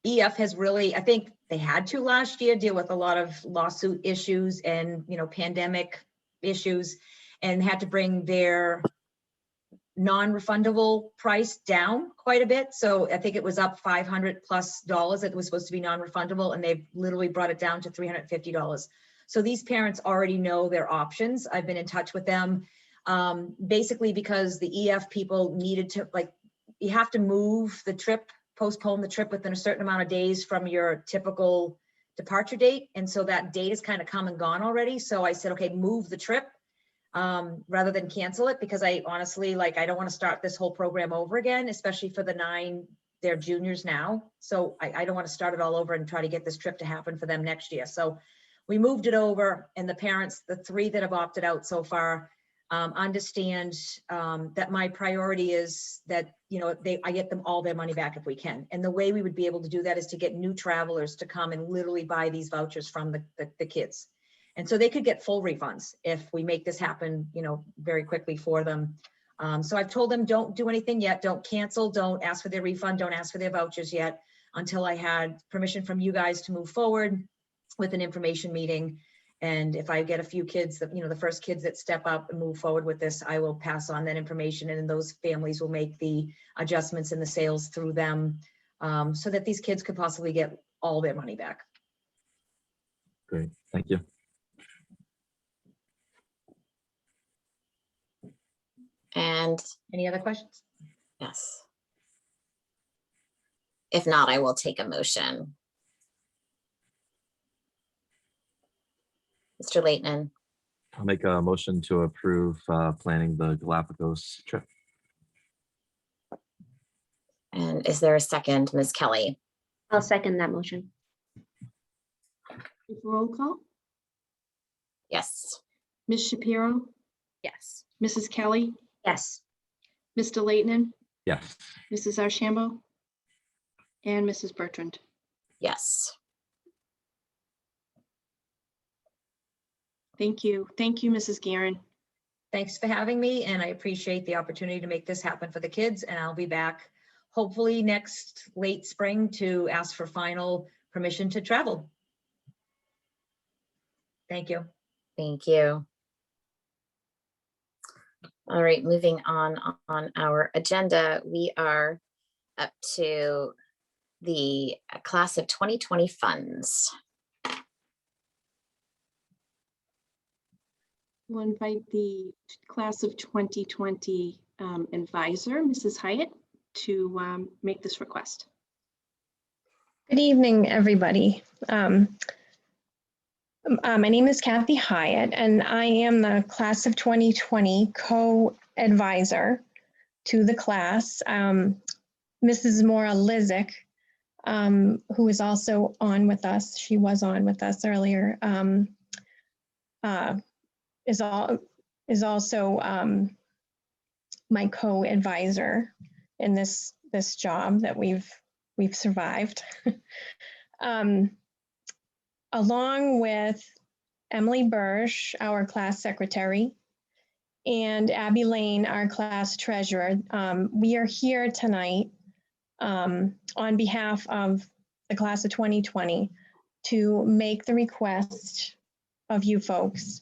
EF has really, I think they had to last year deal with a lot of lawsuit issues and, you know, pandemic issues, and had to bring their non-refundable price down quite a bit. So I think it was up $500+ it was supposed to be non-refundable, and they've literally brought it down to $350. So these parents already know their options. I've been in touch with them, basically because the EF people needed to, like, you have to move the trip, postpone the trip within a certain amount of days from your typical departure date. And so that date is kind of come and gone already. So I said, okay, move the trip rather than cancel it, because I honestly, like, I don't want to start this whole program over again, especially for the 9, they're juniors now. So I don't want to start it all over and try to get this trip to happen for them next year. So we moved it over, and the parents, the 3 that have opted out so far, understand that my priority is that, you know, I get them all their money back if we can. And the way we would be able to do that is to get new travelers to come and literally buy these vouchers from the kids. And so they could get full refunds if we make this happen, you know, very quickly for them. So I've told them, don't do anything yet. Don't cancel. Don't ask for their refund. Don't ask for their vouchers yet until I had permission from you guys to move forward with an information meeting. And if I get a few kids that, you know, the first kids that step up and move forward with this, I will pass on that information, and then those families will make the adjustments in the sales through them, so that these kids could possibly get all their money back. Great, thank you. And Any other questions? yes. If not, I will take a motion. Mr. Leighton, I'll make a motion to approve planning the Galapagos trip. and is there a second, Ms. Kelly? I'll second that motion. Roll call. Yes. Ms. Shapiro, Yes. Mrs. Kelly, Yes. Mr. Leighton, Yes. Mrs. Archambault, and Mrs. Bertrand. Yes. Thank you. Thank you, Mrs. Guerin. Thanks for having me, and I appreciate the opportunity to make this happen for the kids, and I'll be back hopefully next late spring to ask for final permission to travel. Thank you. Thank you. All right, moving on our agenda, we are up to the class of 2020 funds. We'll invite the class of 2020 advisor, Mrs. Hyatt, to make this request. Good evening, everybody. My name is Kathy Hyatt, and I am the class of 2020 co-advisor to the class. Mrs. Maura Lizick, who is also on with us, she was on with us earlier, is also my co-advisor in this job that we've survived. Along with Emily Bursch, our class secretary, and Abby Lane, our class treasurer, we are here tonight on behalf of the class of 2020 to make the request of you folks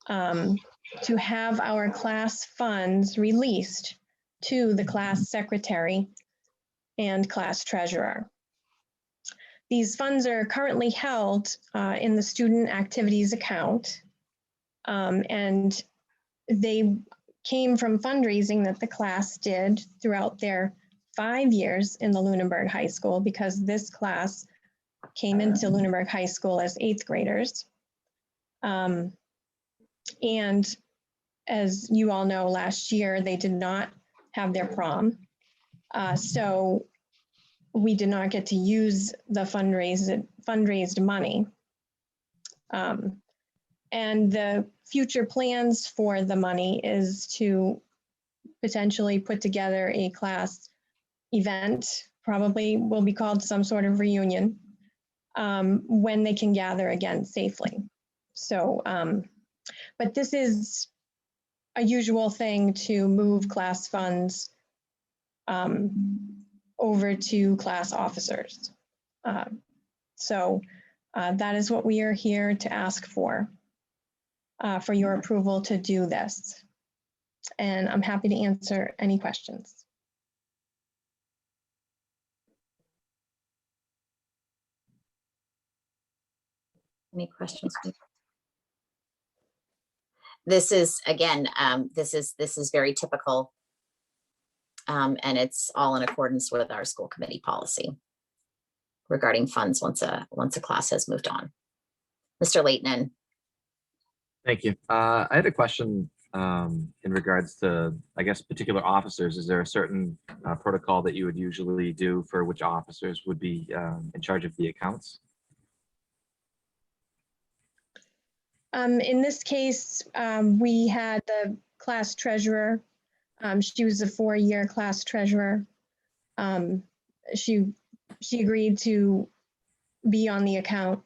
to have our class funds released to the class secretary and class treasurer. These funds are currently held in the student activities account, and they came from fundraising that the class did throughout their 5 years in the Lunenburg High School, because this class came into Lunenburg High School as 8th graders. And as you all know, last year they did not have their prom. So we did not get to use the fundraised money. And the future plans for the money is to potentially put together a class event, probably will be called some sort of reunion, when they can gather again safely. So, but this is a usual thing to move class funds over to class officers. So that is what we are here to ask for your approval to do this. and I'm happy to answer any questions. Any questions? This is, again, this is very typical. And it's all in accordance with our school committee policy regarding funds once a class has moved on. Mr. Leighton. Thank you. I had a question in regards to, I guess, particular officers. Is there a certain protocol that you would usually do for which officers would be in charge of the accounts? In this case, we had the class treasurer. She was a 4-year class treasurer. She agreed to be on the account,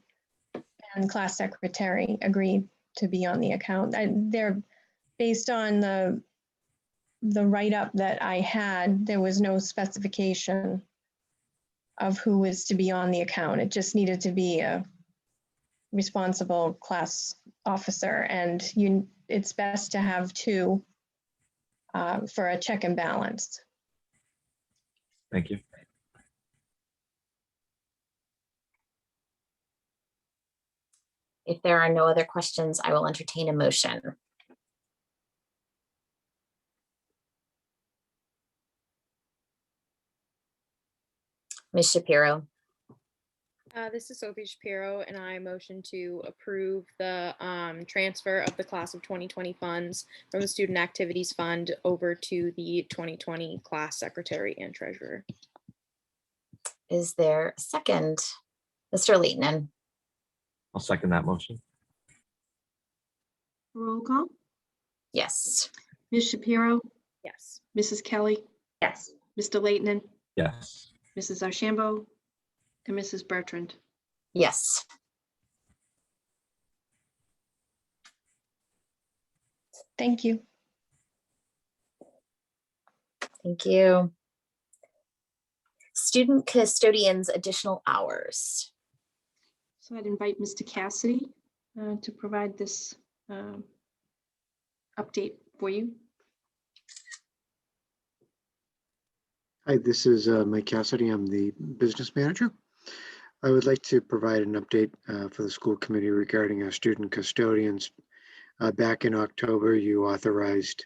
and class secretary agreed to be on the account. They're based on the write-up that I had. There was no specification of who was to be on the account. It just needed to be a responsible class officer, and it's best to have 2 for a check and balance. Thank you. If there are no other questions, I will entertain a motion. Ms. Shapiro. This is Sophie Shapiro, and I motion to approve the transfer of the class of 2020 funds from the Student Activities Fund over to the 2020 class secretary and treasurer. Is there a second? Mr. Leighton. I'll second that motion. Roll call. Yes. Ms. Shapiro, Yes. Mrs. Kelly, Yes. Mr. Leighton, Yes. Mrs. Archambeau, and Mrs. Bertrand. Yes. Thank you. Thank you. Student custodians additional hours. So I'd invite Mr. Cassidy to provide this update for you. Hi, this is Mike Cassidy. I'm the business manager. I would like to provide an update for the school committee regarding our student custodians. Back in October, you authorized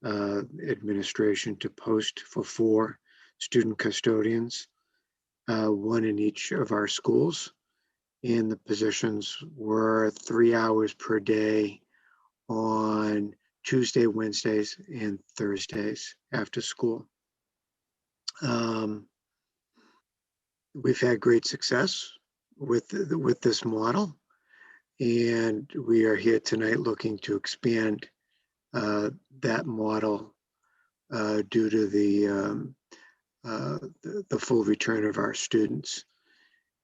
administration to post for 4 student custodians, 1 in each of our schools. And the positions were 3 hours per day on Tuesday, Wednesdays, and Thursdays after school. We've had great success with this model, and we are here tonight looking to expand that model due to the full return of our students.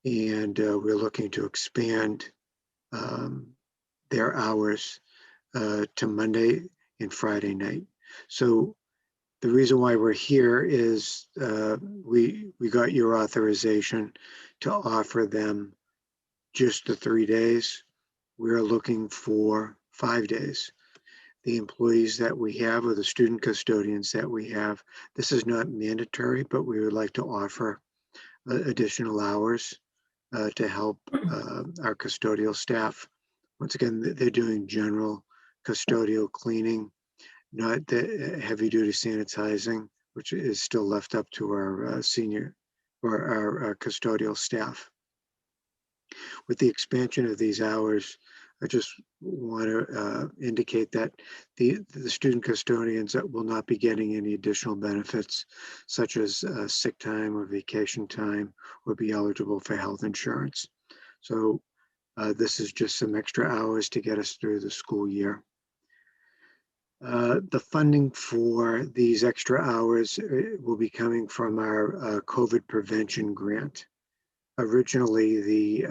And we're looking to expand their hours to Monday and Friday night. So the reason why we're here is we got your authorization to offer them just the 3 days. We're looking for 5 days. The employees that we have, or the student custodians that we have, this is not mandatory, but we would like to offer additional hours to help our custodial staff. Once again, they're doing general custodial cleaning, not the heavy duty sanitizing, which is still left up to our senior or our custodial staff. With the expansion of these hours, I just want to indicate that the student custodians that will not be getting any additional benefits, such as sick time or vacation time, will be eligible for health insurance. So this is just some extra hours to get us through the school year. The funding for these extra hours will be coming from our COVID prevention grant. Originally,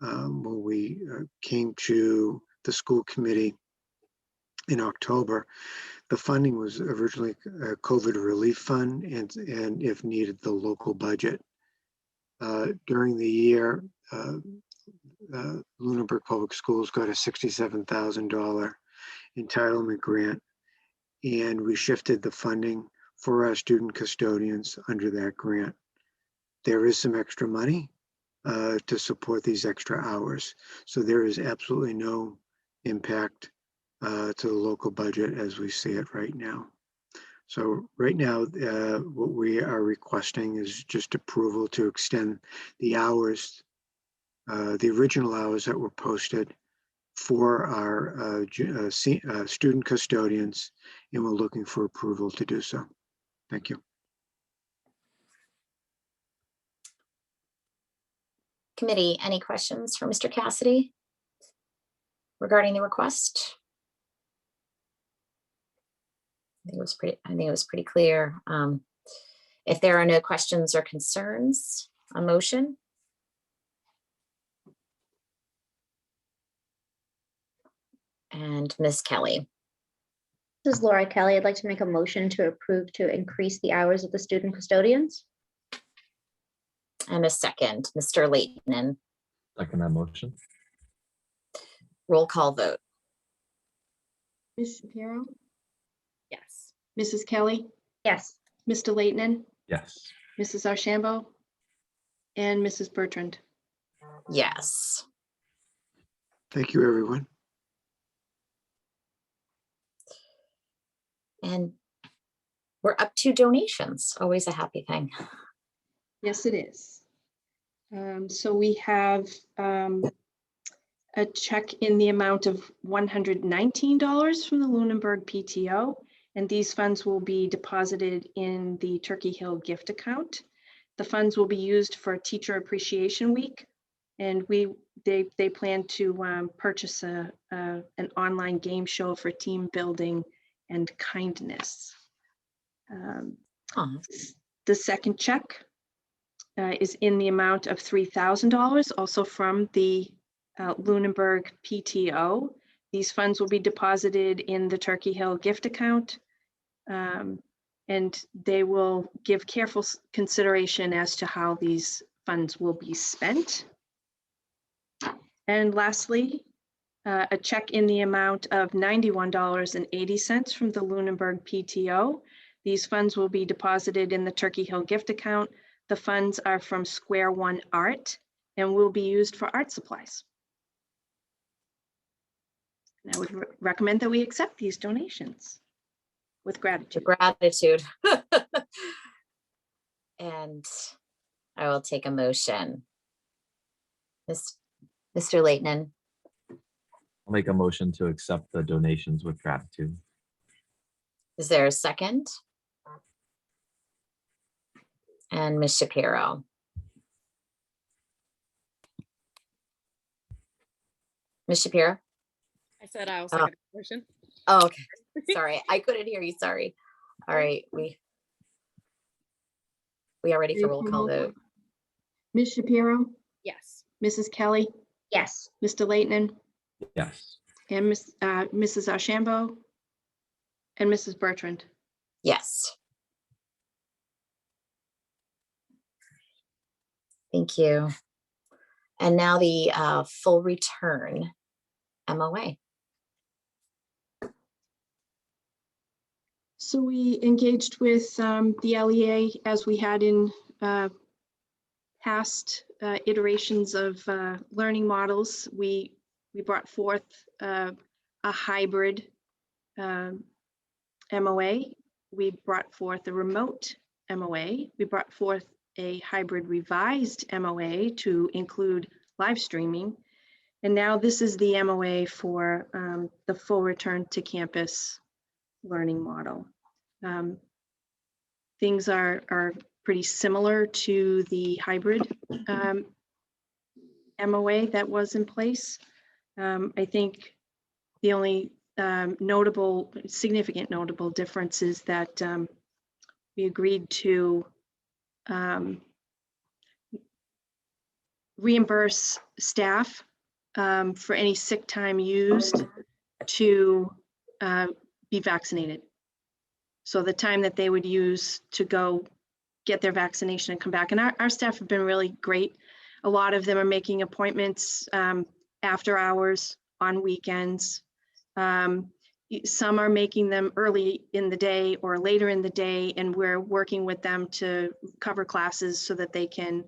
when we came to the school committee in October, the funding was originally a COVID relief fund, and if needed, the local budget. During the year, Lunenburg Public Schools got a $67,000 entitlement grant, and we shifted the funding for our student custodians under that grant. There is some extra money to support these extra hours. So there is absolutely no impact to the local budget as we see it right now. So right now, what we are requesting is just approval to extend the hours, the original hours that were posted for our student custodians, and we're looking for approval to do so. Thank you. Committee, any questions for Mr. Cassidy regarding the request? I think it was pretty clear. If there are no questions or concerns, a motion. And Ms. Kelly. This is Laura Kelly. I'd like to make a motion to approve to increase the hours of the student custodians. And a second, Mr. Leighton. Second that motion. Roll call vote. Ms. Shapiro, Yes. Mrs. Kelly, Yes. Mr. Leighton, Yes. Mrs. Archambault, and Mrs. Bertrand. Yes. Thank you, everyone. And we're up to donations, always a happy thing. Yes, it is. So we have a check in the amount of $119 from the Lunenburg PTO, and these funds will be deposited in the Turkey Hill gift account. The funds will be used for Teacher Appreciation Week, and they plan to purchase an online game show for team building and kindness. The second check is in the amount of $3,000, also from the Lunenburg PTO. These funds will be deposited in the Turkey Hill gift account, and they will give careful consideration as to how these funds will be spent. And lastly, a check in the amount of $91.80 from the Lunenburg PTO. These funds will be deposited in the Turkey Hill gift account. The funds are from Square One Art and will be used for art supplies. And I would recommend that we accept these donations with gratitude. Gratitude. And I will take a motion. Mr. Leighton. I'll make a motion to accept the donations with gratitude. Is there a second? And Ms. Shapiro. Ms. Shapiro? I said I'll second the motion. Oh, okay. Sorry, I couldn't hear you. Sorry. All right, we are ready for roll call vote. Ms. Shapiro, Yes. Mrs. Kelly, Yes. Mr. Leighton, Yes. and Mrs. Archambault, and Mrs. Bertrand. Yes. Thank you. And now the full return MOA. So we engaged with the LEA as we had in past iterations of learning models. We brought forth a hybrid MOA. We brought forth a remote MOA. We brought forth a hybrid revised MOA to include live streaming. And now this is the MOA for the full return to campus learning model. Things are pretty similar to the hybrid MOA that was in place. I think the only significant notable difference is that we agreed to reimburse staff for any sick time used to be vaccinated. So the time that they would use to go get their vaccination and come back. And our staff have been really great. A lot of them are making appointments after hours, on weekends. some are making them early in the day or later in the day, and we're working with them to cover classes so that they can,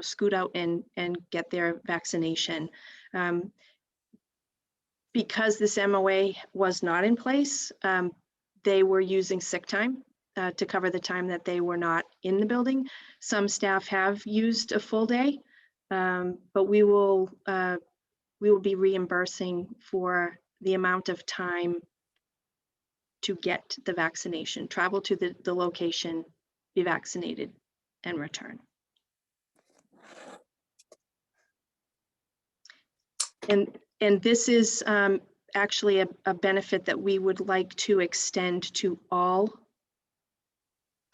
scoot out and get their vaccination. Because this MOA was not in place, they were using sick time to cover the time that they were not in the building. Some staff have used a full day, but we will be reimbursing for the amount of time to get the vaccination, travel to the location, be vaccinated, and return. And this is actually a benefit that we would like to extend to all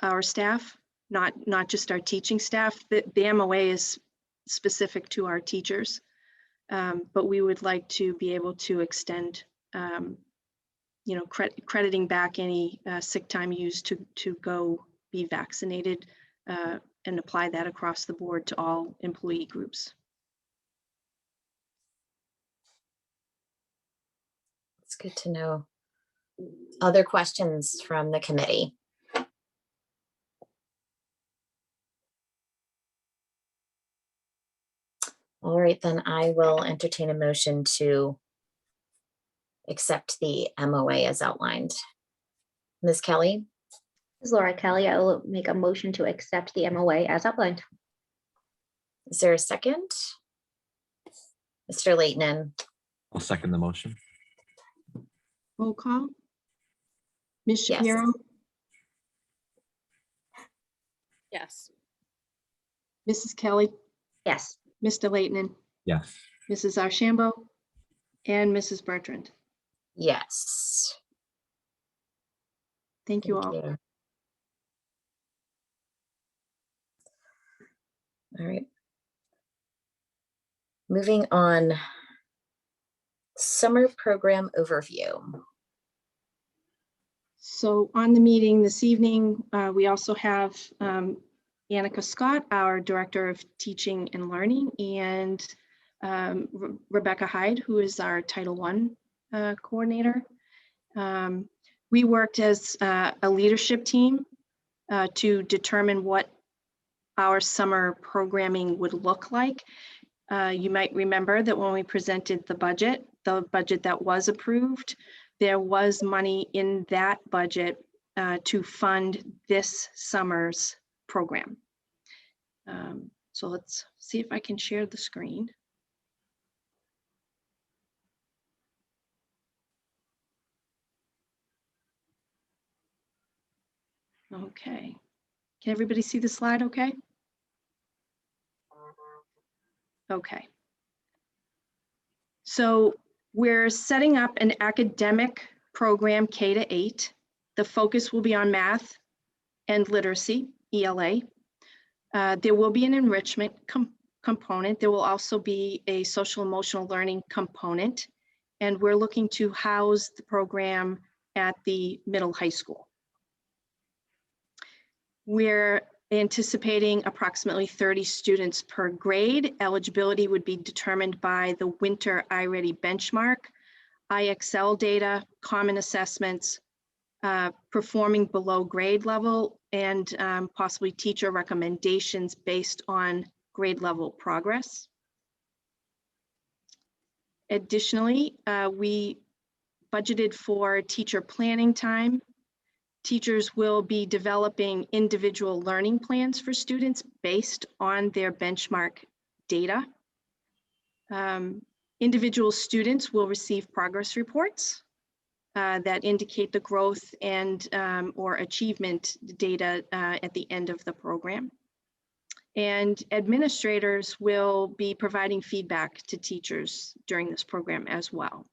our staff, not just our teaching staff. The MOA is specific to our teachers, but we would like to be able to extend, crediting back any sick time used to go be vaccinated and apply that across the board to all employee groups. It's good to know. Other questions from the committee? All right, then I will entertain a motion to accept the MOA as outlined. Ms. Kelly? This is Laura Kelly. I will make a motion to accept the MOA as outlined. Is there a second? Mr. Leighton? I'll second the motion. Roll call. Ms. Yes. Shapiro, Yes. Mrs. Kelly, Yes. Mr. Leighton, Yes. Mrs. Archambeau, and Mrs. Bertrand. Yes. Thank you Thank all. you. All right. Moving on. Summer program overview. So on the meeting this evening, we also have Annika Scott, our Director of Teaching and Learning, and Rebecca Hyde, who is our Title I coordinator. We worked as a leadership team to determine what our summer programming would look like. You might remember that when we presented the budget that was approved, there was money in that budget to fund this summer's program. So let's see if I can share the screen. Okay. Can everybody see the slide okay? Okay. So we're setting up an academic program K-8. The focus will be on math and literacy, ELA. There will be an enrichment component. There will also be a social emotional learning component. And we're looking to house the program at the middle high school. We're anticipating approximately 30 students per grade. Eligibility would be determined by the winter iReady benchmark, IXL data, common assessments, performing below grade level, and possibly teacher recommendations based on grade level progress. Additionally, we budgeted for teacher planning time. Teachers will be developing individual learning plans for students based on their benchmark data. Individual students will receive progress reports that indicate the growth and or achievement data at the end of the program. And administrators will be providing feedback to teachers during this program as well.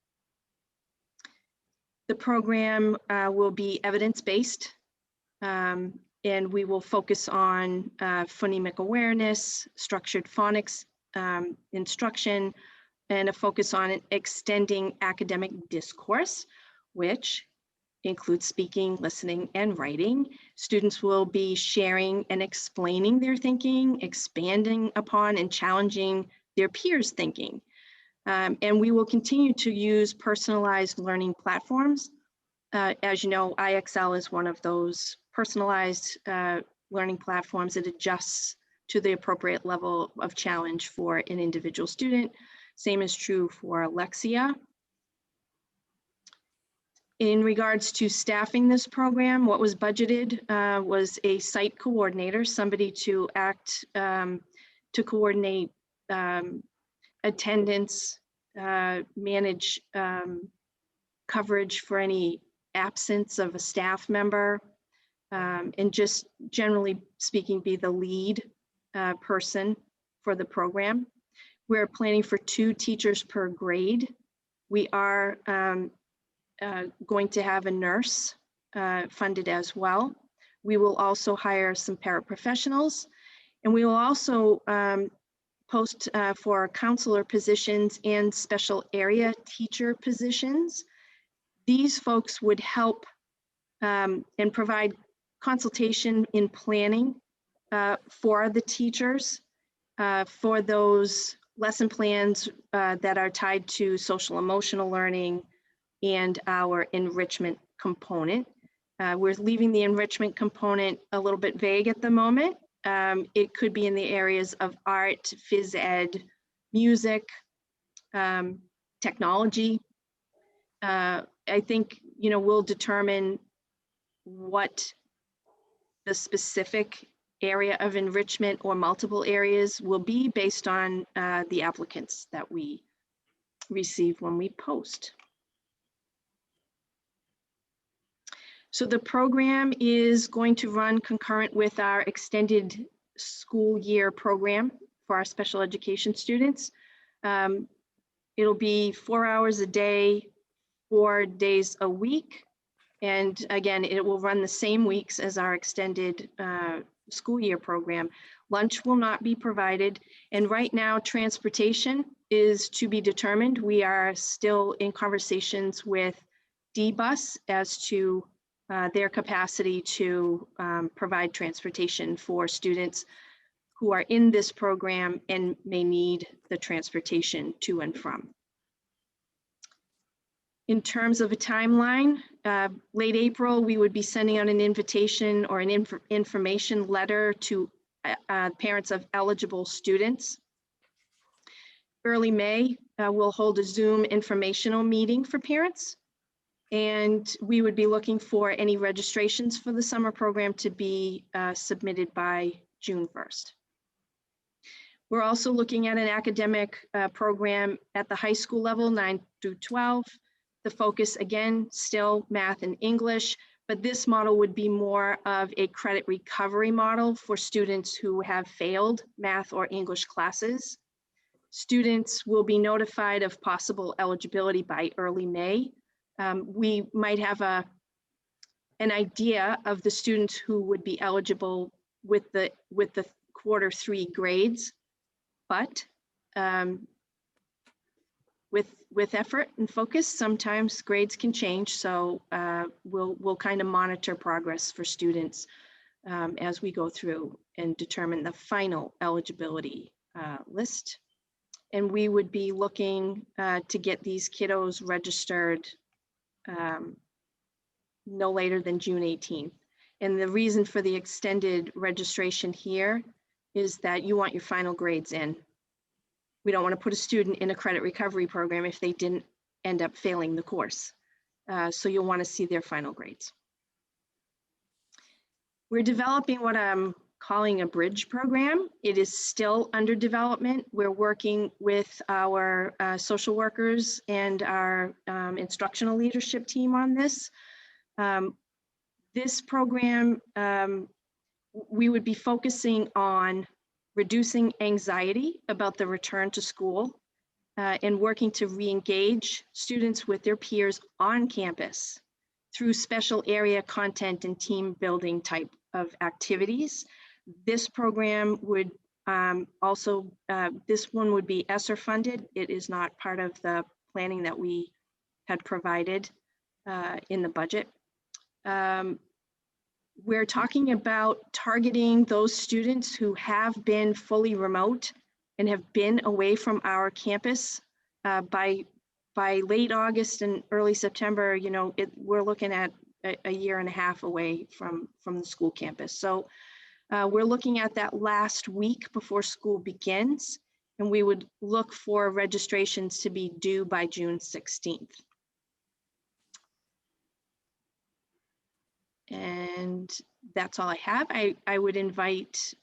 The program will be evidence-based, and we will focus on phonemic awareness, structured phonics instruction, and a focus on extending academic discourse, which includes speaking, listening, and writing. Students will be sharing and explaining their thinking, expanding upon and challenging their peers' thinking. And we will continue to use personalized learning platforms. As you know, IXL is one of those personalized learning platforms that adjusts to the appropriate level of challenge for an individual student. Same is true for Alexia. In regards to staffing this program, what was budgeted was a site coordinator, somebody to act to coordinate attendance, manage coverage for any absence of a staff member, and just generally speaking, be the lead person for the program. We're planning for 2 teachers per grade. We are going to have a nurse funded as well. We will also hire some paraprofessionals, and we will also post for counselor positions and special area teacher positions. These folks would help and provide consultation in planning for the teachers for those lesson plans that are tied to social emotional learning and our enrichment component. We're leaving the enrichment component a little bit vague at the moment. It could be in the areas of art, phys ed, music, technology. I think, we'll determine what the specific area of enrichment or multiple areas will be based on the applicants that we receive when we post. So the program is going to run concurrent with our extended school year program for our special education students. It'll be 4 hours a day, 4 days a week. And again, it will run the same weeks as our extended school year program. Lunch will not be provided. And right now, transportation is to be determined. We are still in conversations with D-Bus as to their capacity to provide transportation for students who are in this program and may need the transportation to and from. In terms of a timeline, late April, we would be sending out an invitation or an information letter to parents of eligible students. Early May, we'll hold a Zoom informational meeting for parents. And we would be looking for any registrations for the summer program to be submitted by June 1st. We're also looking at an academic program at the high school level, 9 through 12. The focus, again, still math and English, but this model would be more of a credit recovery model for students who have failed math or English classes. Students will be notified of possible eligibility by early May. We might have an idea of the students who would be eligible with the Q3 grades, but with effort and focus, sometimes grades can change. So we'll kind of monitor progress for students as we go through and determine the final eligibility list. And we would be looking to get these kiddos registered no later than June 18th. And the reason for the extended registration here is that you want your final grades in. We don't want to put a student in a credit recovery program if they didn't end up failing the course. So you'll want to see their final grades. We're developing what I'm calling a bridge program. It is still under development. We're working with our social workers and our instructional leadership team on this. This program, we would be focusing on reducing anxiety about the return to school and working to re-engage students with their peers on campus through special area content and team building type of activities. This program would this one would be ESSER funded. It is not part of the planning that we had provided in the budget. We're talking about targeting those students who have been fully remote and have been away from our campus by late August and early September, we're looking at a year and a half away from the school campus. So we're looking at that last week before school begins, and we would look for registrations to be due by June 16th. And that's all I have. I would invite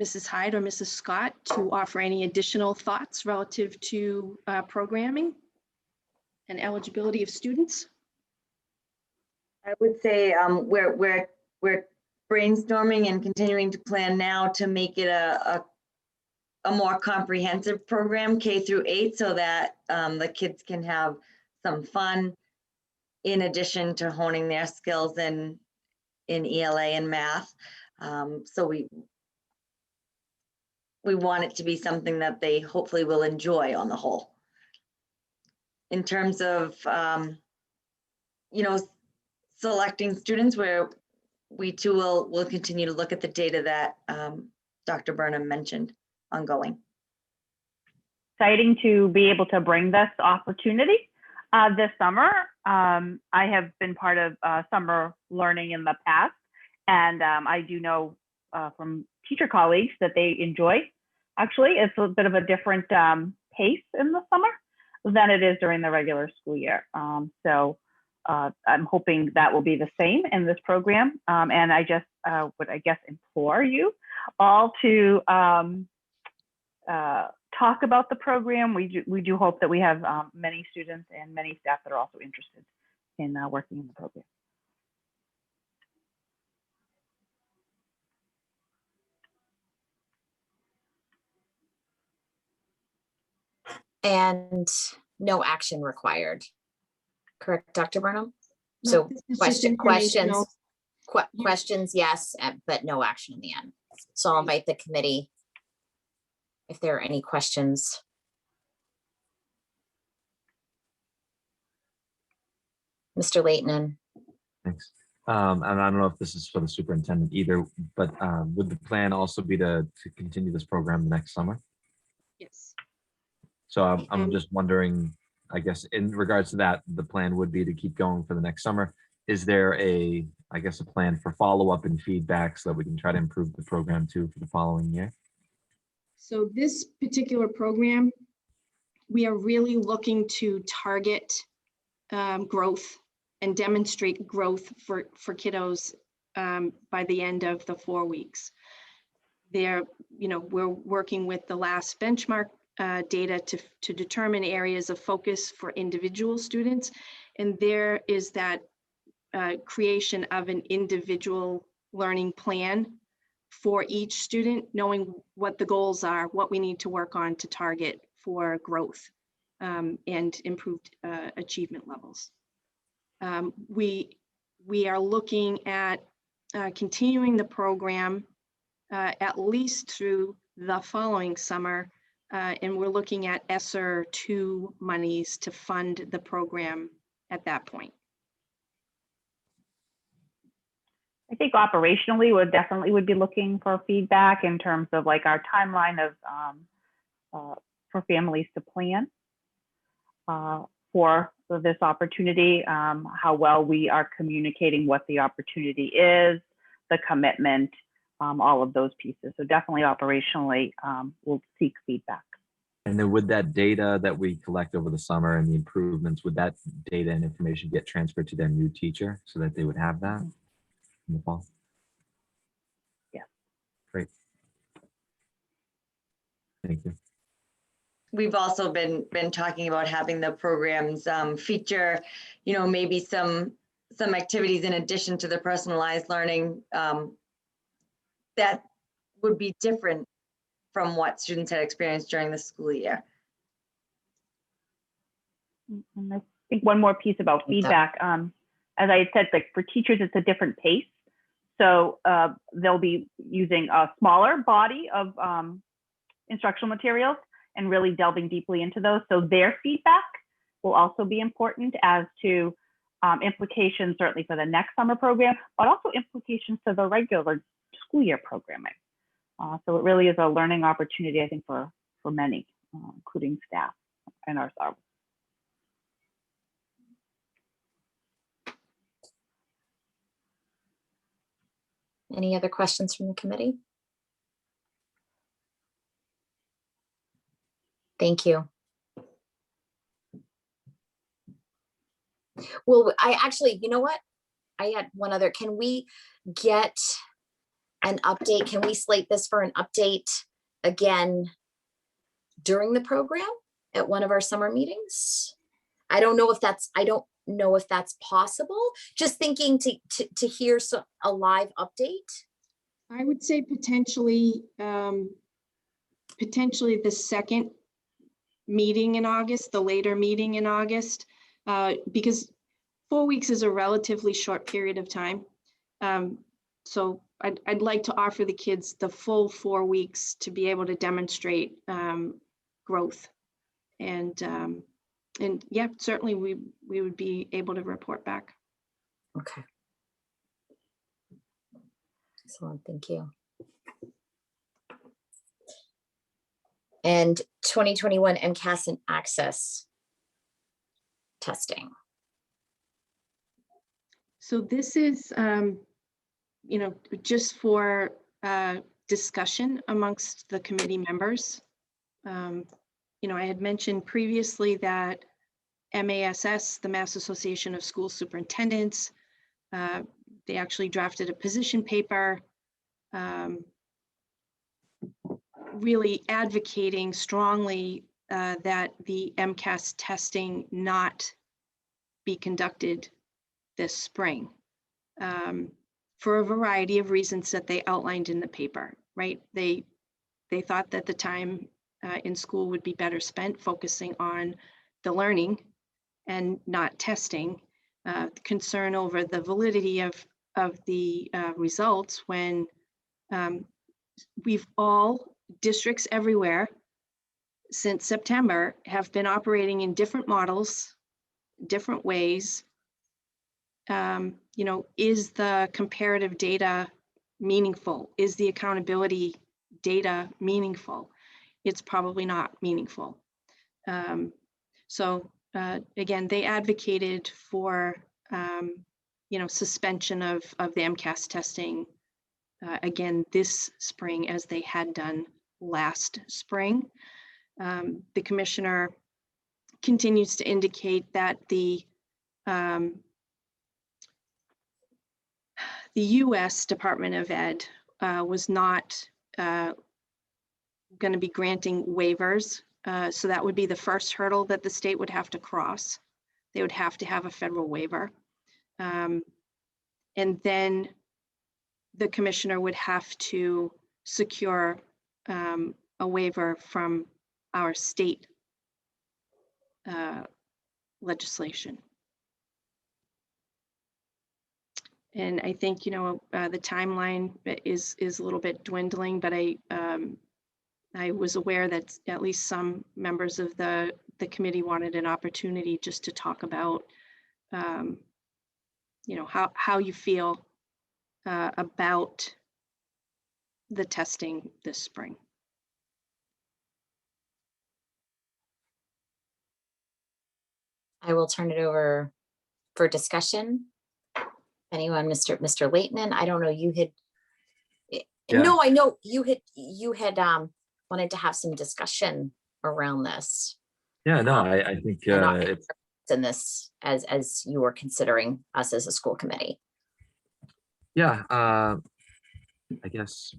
Mrs. Hyde or Mrs. Scott to offer any additional thoughts relative to programming and eligibility of students. I would say we're brainstorming and continuing to plan now to make it a more comprehensive program, K through 8, so that the kids can have some fun in addition to honing their skills in ELA and math. So we want it to be something that they hopefully will enjoy on the whole. In terms of, selecting students, where we too will continue to look at the data that Dr. Burnham mentioned ongoing. Exciting to be able to bring this opportunity this summer. I have been part of summer learning in the past, and I do know from teacher colleagues that they enjoy. Actually, it's a bit of a different pace in the summer than it is during the regular school year. So I'm hoping that will be the same in this program. And I just would, I guess, implore you all to talk about the program. We do hope that we have many students and many staff that are also interested in working in the program. And no action required. Correct, Dr. Burnham? No, So this is just questions, informational. questions, yes, but no action in the end. So I'll invite the committee if there are any questions. Mr. Leighton. Thanks. And I don't know if this is for the superintendent either, but would the plan also be to continue this program next summer? Yes. So I'm just wondering, I guess, in regards to that, the plan would be to keep going for the next summer. Is there a plan for follow-up and feedback so that we can try to improve the program too for the following year? So this particular program, we are really looking to target growth and demonstrate growth for kiddos by the end of the 4 weeks. We're working with the last benchmark data to determine areas of focus for individual students. And there is that creation of an individual learning plan for each student, knowing what the goals are, what we need to work on to target for growth and improved achievement levels. We are looking at continuing the program at least through the following summer, and we're looking at ESSER 2 monies to fund the program at that point. I think operationally, we definitely would be looking for feedback in terms of like our timeline of for families to plan for this opportunity, how well we are communicating what the opportunity is, the commitment, all of those pieces. So definitely operationally, we'll seek feedback. And then would that data that we collect over the summer and the improvements, would that data and information get transferred to their new teacher so that they would have that in the fall? Yeah. Great. Thank you. We've also been talking about having the programs feature, maybe some activities in addition to the personalized learning that would be different from what students had experienced during the school year. And I think one more piece about feedback, as I had said, like for teachers, it's a different pace. So they'll be using a smaller body of instructional materials and really delving deeply into those. So their feedback will also be important as to implications certainly for the next summer program, but also implications to the regular school year programming. So it really is a learning opportunity, I think, for for many, including staff and ourselves. Any other questions from the committee? Thank you. Well, I actually, you know what? I had one other, can we get an update? Can we slate this for an update again during the program at one of our summer meetings? I don't know if that's possible. Just thinking to hear a live update. I would say potentially the second meeting in August, the later meeting in August, because 4 weeks is a relatively short period of time. So I'd like to offer the kids the full 4 weeks to be able to demonstrate growth. And yeah, certainly we would be able to report back. Okay. Excellent, thank you. And 2021 MCAS and access testing. So this is, just for discussion amongst the committee members. I had mentioned previously that MASS, the Mass Association of School Superintendents, they actually drafted a position paper really advocating strongly that the MCAS testing not be conducted this spring for a variety of reasons that they outlined in the paper, right? They thought that the time in school would be better spent focusing on the learning and not testing. Concern over the validity of the results when we've all, districts everywhere since September have been operating in different models, different ways. Is the comparative data meaningful? Is the accountability data meaningful? It's probably not meaningful. Again, they advocated for, suspension of the MCAS testing again this spring as they had done last spring. The commissioner continues to indicate that the U.S. Department of Ed was not going to be granting waivers. So that would be the first hurdle that the state would have to cross. They would have to have a federal waiver. And then the commissioner would have to secure a waiver from our state legislation. And I think, the timeline is a little bit dwindling, but I was aware that at least some members of the committee wanted an opportunity just to talk about, how you feel about the testing this spring. I will turn it over for discussion. Anyone, Mr. Leighton, I don't know, you had, no, I know you had wanted to have some discussion around this. Yeah, no, I think it's in this as you were considering us as a school committee. Yeah, I guess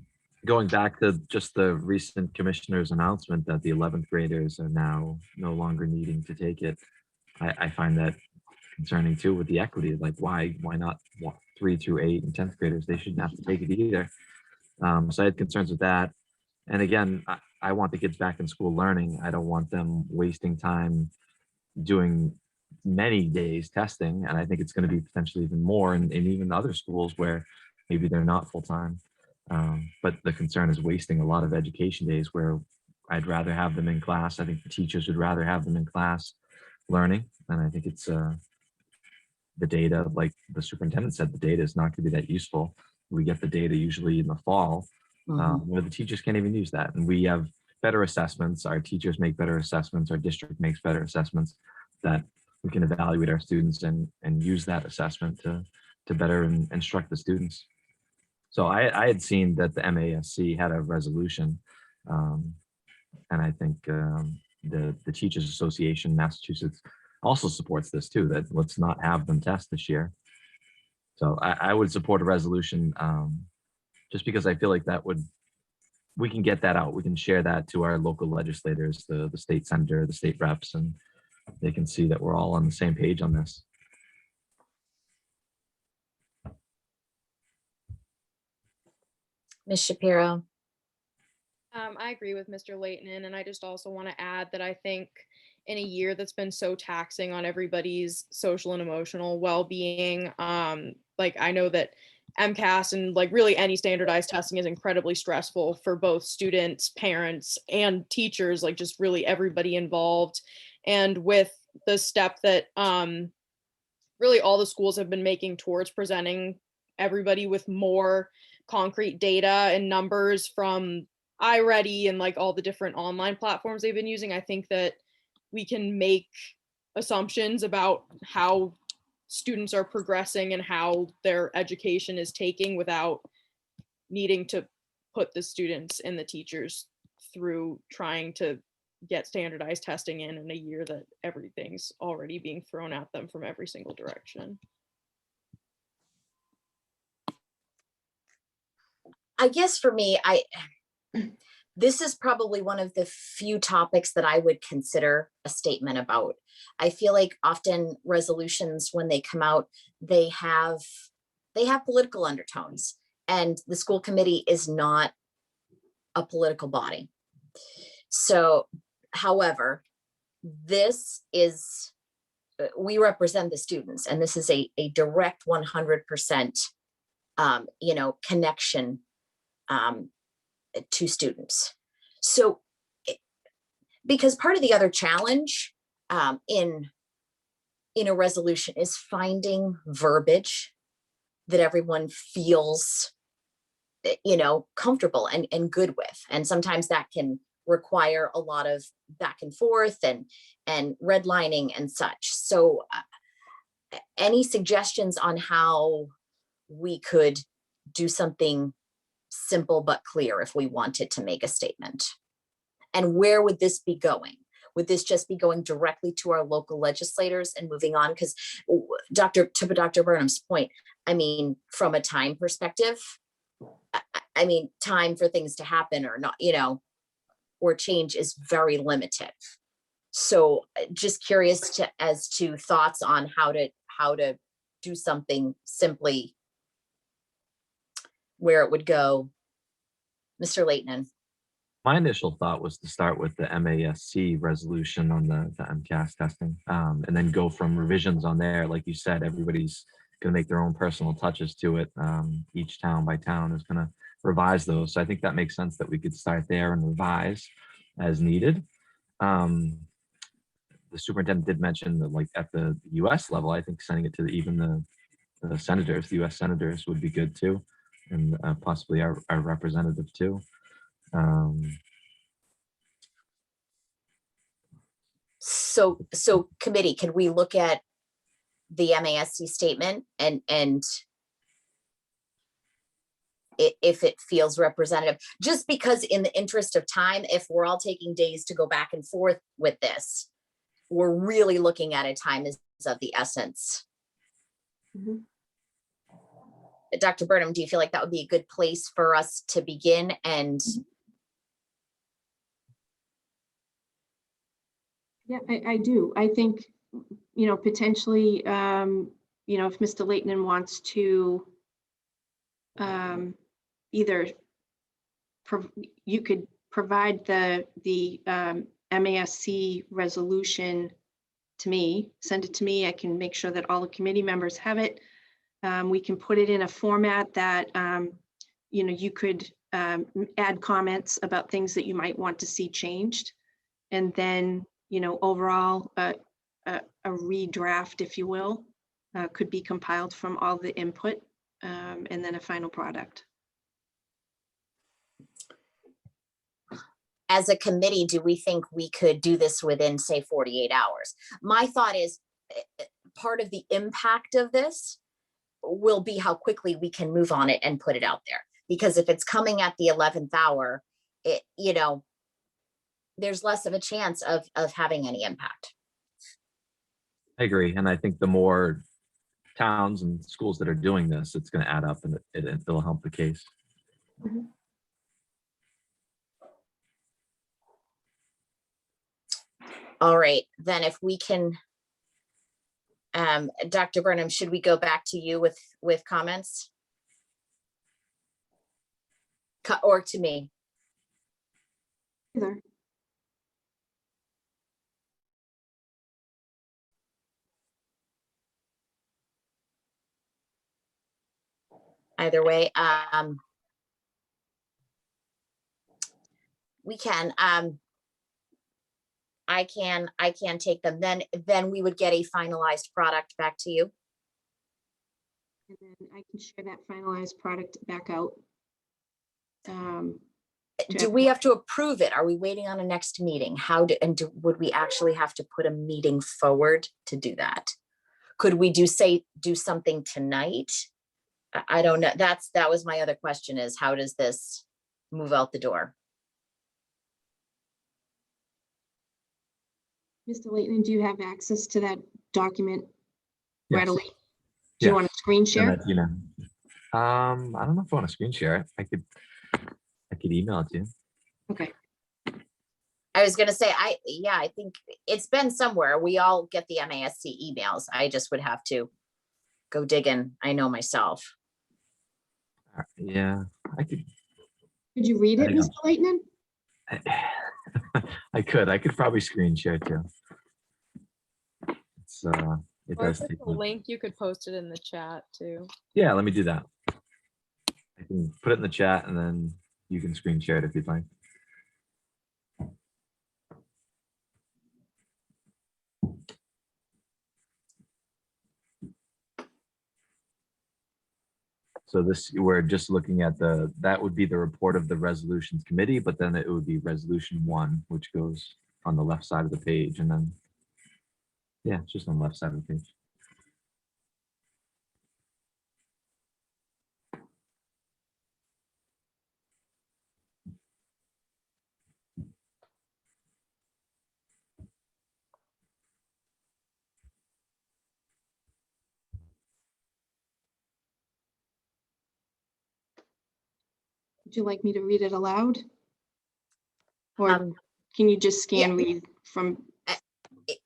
going back to just the recent commissioner's announcement that the 11th graders are now no longer needing to take it, I find that concerning too with the equity. Like, why not 3 through 8 and 10th graders? They shouldn't have to take it either. So I had concerns with that. And again, I want the kids back in school learning. I don't want them wasting time doing many days testing. And I think it's going to be potentially even more in even other schools where maybe they're not full-time. But the concern is wasting a lot of education days where I'd rather have them in class. I think the teachers would rather have them in class learning. And I think it's the data, like the superintendent said, the data is not going to be that useful. We get the data usually in the fall, where the teachers can't even use that. And we have better assessments, our teachers make better assessments, our district makes better assessments, that we can evaluate our students and use that assessment to better instruct the students. So I had seen that the MASC had a resolution, and I think the Teachers Association Massachusetts also supports this too, that let's not have them test this year. So I would support a resolution, just because I feel like we can get that out. We can share that to our local legislators, the state senator, the state reps, and they can see that we're all on the same page on this. Ms. Shapiro. I agree with Mr. Leighton, and I just also want to add that I think in a year that's been so taxing on everybody's social and emotional well-being, like I know that MCAS and like really any standardized testing is incredibly stressful for both students, parents, and teachers, like just really everybody involved. And with the step that really all the schools have been making towards presenting everybody with more concrete data and numbers from iReady and like all the different online platforms they've been using, I think that we can make assumptions about how students are progressing and how their education is taking without needing to put the students and the teachers through trying to get standardized testing in a year that everything's already being thrown at them from every single direction. I guess for me, this is probably one of the few topics that I would consider a statement about. I feel like often resolutions, when they come out, they have political undertones, and the school committee is not a political body. So, however, we represent the students, and this is a direct 100% connection to students. So, because part of the other challenge in a resolution is finding verbiage that everyone feels comfortable and good with, and sometimes that can require a lot of back and forth and redlining and such. So any suggestions on how we could do something simple but clear if we wanted to make a statement? And where would this be going? Would this just be going directly to our local legislators and moving on? Because Dr. Burnham's point, I mean, from a time perspective, I mean, time for things to happen or not, or change is very limited. So just curious as to thoughts on how to do something simply, where it would go. Mr. Leighton. My initial thought was to start with the MASC resolution on the MCAS testing, and then go from revisions on there. Like you said, everybody's going to make their own personal touches to it. Each town by town is going to revise those. So I think that makes sense that we could start there and revise as needed. The superintendent did mention that, like at the US level, I think sending it to even the senators, the US senators would be good too, and possibly our representative too. So committee, can we look at the MASC statement and if it feels representative, just because in the interest of time, if we're all taking days to go back and forth with this, we're really looking at a time is of the essence. Mm-hmm. Dr. Burnham, do you feel like that would be a good place for us to begin? And Yeah, I do. I think, potentially, if Mr. Leighton wants to either you could provide the MASC resolution to me, send it to me. I can make sure that all the committee members have it. We can put it in a format that, you could add comments about things that you might want to see changed. And then, overall, a redraft, if you will, could be compiled from all the input, and then a final product. as a committee, do we think we could do this within, say, 48 hours? My thought is part of the impact of this will be how quickly we can move on it and put it out there. Because if it's coming at the 11th hour, there's less of a chance of having any impact. I agree. And I think the more towns and schools that are doing this, it's going to add up and it'll help the case. Mhm. All right, then if we can, Dr. Burnham, should we go back to you with comments? Or to me? Either. Either way, we can, I can take them, then we would get a finalized product back to you. And then I can share that finalized product back out. Do we have to approve it? Are we waiting on a next meeting? Would we actually have to put a meeting forward to do that? Could we do something tonight? I don't know. That was my other question, is how does this move out the door? Mr. Leighton, do you have access to that document Yes. readily? Do you want to screen share? I don't know if I want to screen share it. I could email it to you. Okay. I was gonna say, I think it's been somewhere. We all get the MASC emails. I just would have to go digging. I know myself. Yeah, I could. Could you read it, Mr. Leighton? I could probably screen share too. It's it Or does if take it's a link, you could post it in the chat too. Yeah, let me do that. I can put it in the chat and then you can screen share it if you'd like. So this, we're just looking at that would be the report of the resolutions committee, but then it would be resolution 1, which goes on the left side of the page. And then, yeah, it's just on the left side of the page. Would you like me to read it aloud? Or Um, can you just scan yeah. read from?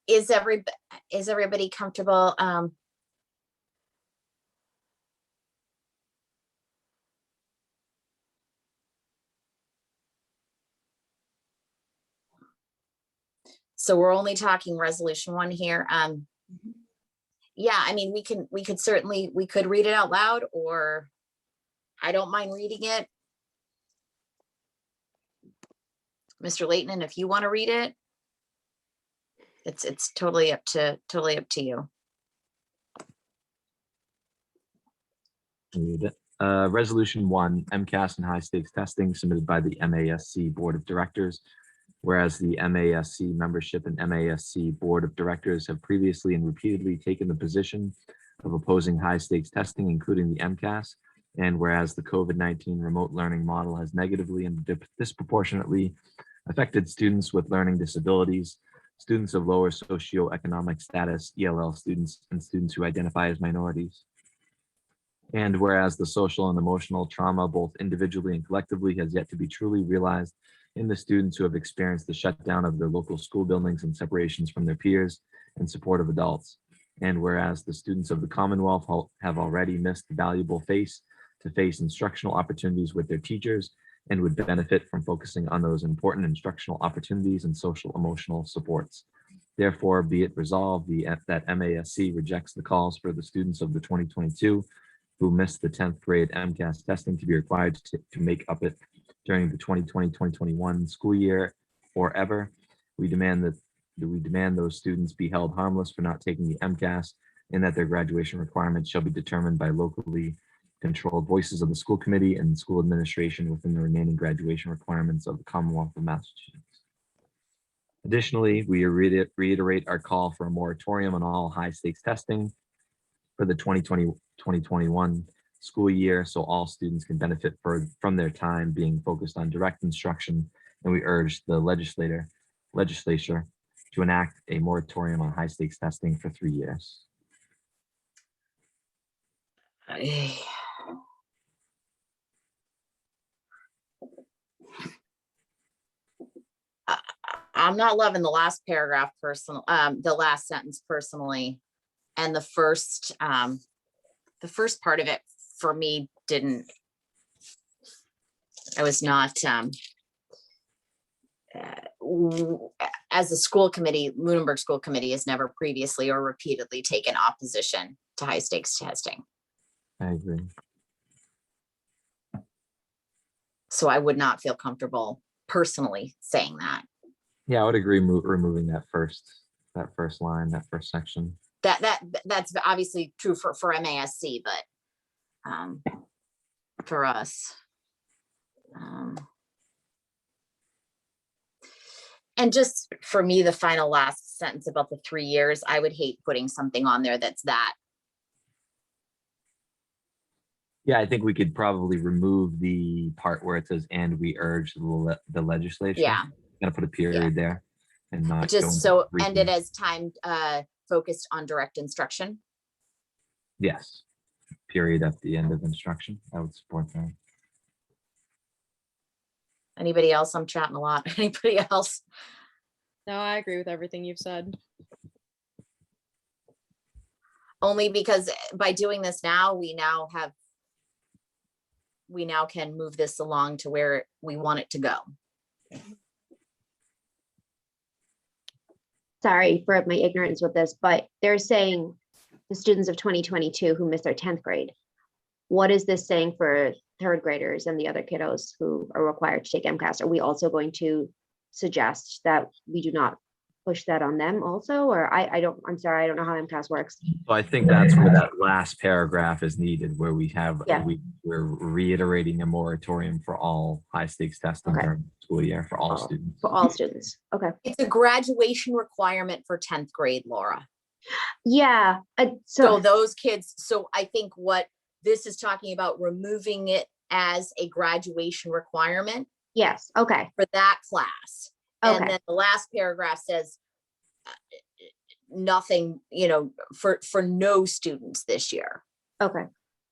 Is everybody comfortable? So we're only talking resolution 1 here. Yeah, I mean, we could certainly read it out loud, or I don't mind reading it. Mr. Leighton, if you want to read it, it's totally up to you. Read it. Resolution 1, MCAS and high stakes testing submitted by the MASC Board of Directors. Whereas the MASC membership and MASC Board of Directors have previously and repeatedly taken the position of opposing high stakes testing, including the MCAS. And whereas the COVID-19 remote learning model has negatively and disproportionately affected students with learning disabilities, students of lower socioeconomic status, ELL students, and students who identify as minorities. And whereas the social and emotional trauma, both individually and collectively, has yet to be truly realized in the students who have experienced the shutdown of their local school buildings and separations from their peers and supportive adults. And whereas the students of the Commonwealth have already missed valuable face-to-face instructional opportunities with their teachers and would benefit from focusing on those important instructional opportunities and social emotional supports. Therefore, be it resolved that MASC rejects the calls for the students of the 2022 who missed the 10th grade MCAS testing to be required to make up it during the 2020-2021 school year or ever. We demand those students be held harmless for not taking the MCAS and that their graduation requirements shall be determined by locally controlled voices of the school committee and school administration within the remaining graduation requirements of the Commonwealth of Massachusetts. Additionally, we reiterate our call for a moratorium on all high-stakes testing for the 2020-2021 school year, so all students can benefit from their time being focused on direct instruction. And we urge the legislature to enact a moratorium on high-stakes testing for 3 years. I'm not loving the last paragraph the last sentence personally. And the first part of it for me I was not, as a school committee, Lunenburg School Committee has never previously or repeatedly taken opposition to high stakes testing. I agree. So I would not feel comfortable personally saying that. Yeah, I would agree removing that first line, that first section. That's obviously true for MASC, but for us. And just for me, the final last sentence about the 3 years, I would hate putting something on there that's that. Yeah, I think we could probably remove the part where it says, and we urge the legislation. Yeah. Gonna put a period there and not go Just into so everything. ended as time focused on direct instruction. Yes, period at the end of instruction. I would support that. Anybody else? I'm chatting a lot. Anybody else? No, I agree with everything you've said. Only because by doing this now, we now can move this along to where we want it to go. Sorry for my ignorance with this, but they're saying the students of 2022 who missed their 10th grade. What is this saying for third graders and the other kiddos who are required to take MCAS? Are we also going to suggest that we do not push that on them also? Or I'm sorry, I don't know how MCAS works. So I think that's where that last paragraph is needed, where we have, we're reiterating a moratorium for all high stakes testing during the school year for all students. For all students, okay. It's a graduation requirement for 10th grade, Laura. Yeah. So those kids, so I think what this is talking about, removing it as a graduation requirement. Yes, okay. For that class. Okay. And then the last paragraph says nothing, for no students this year. Okay.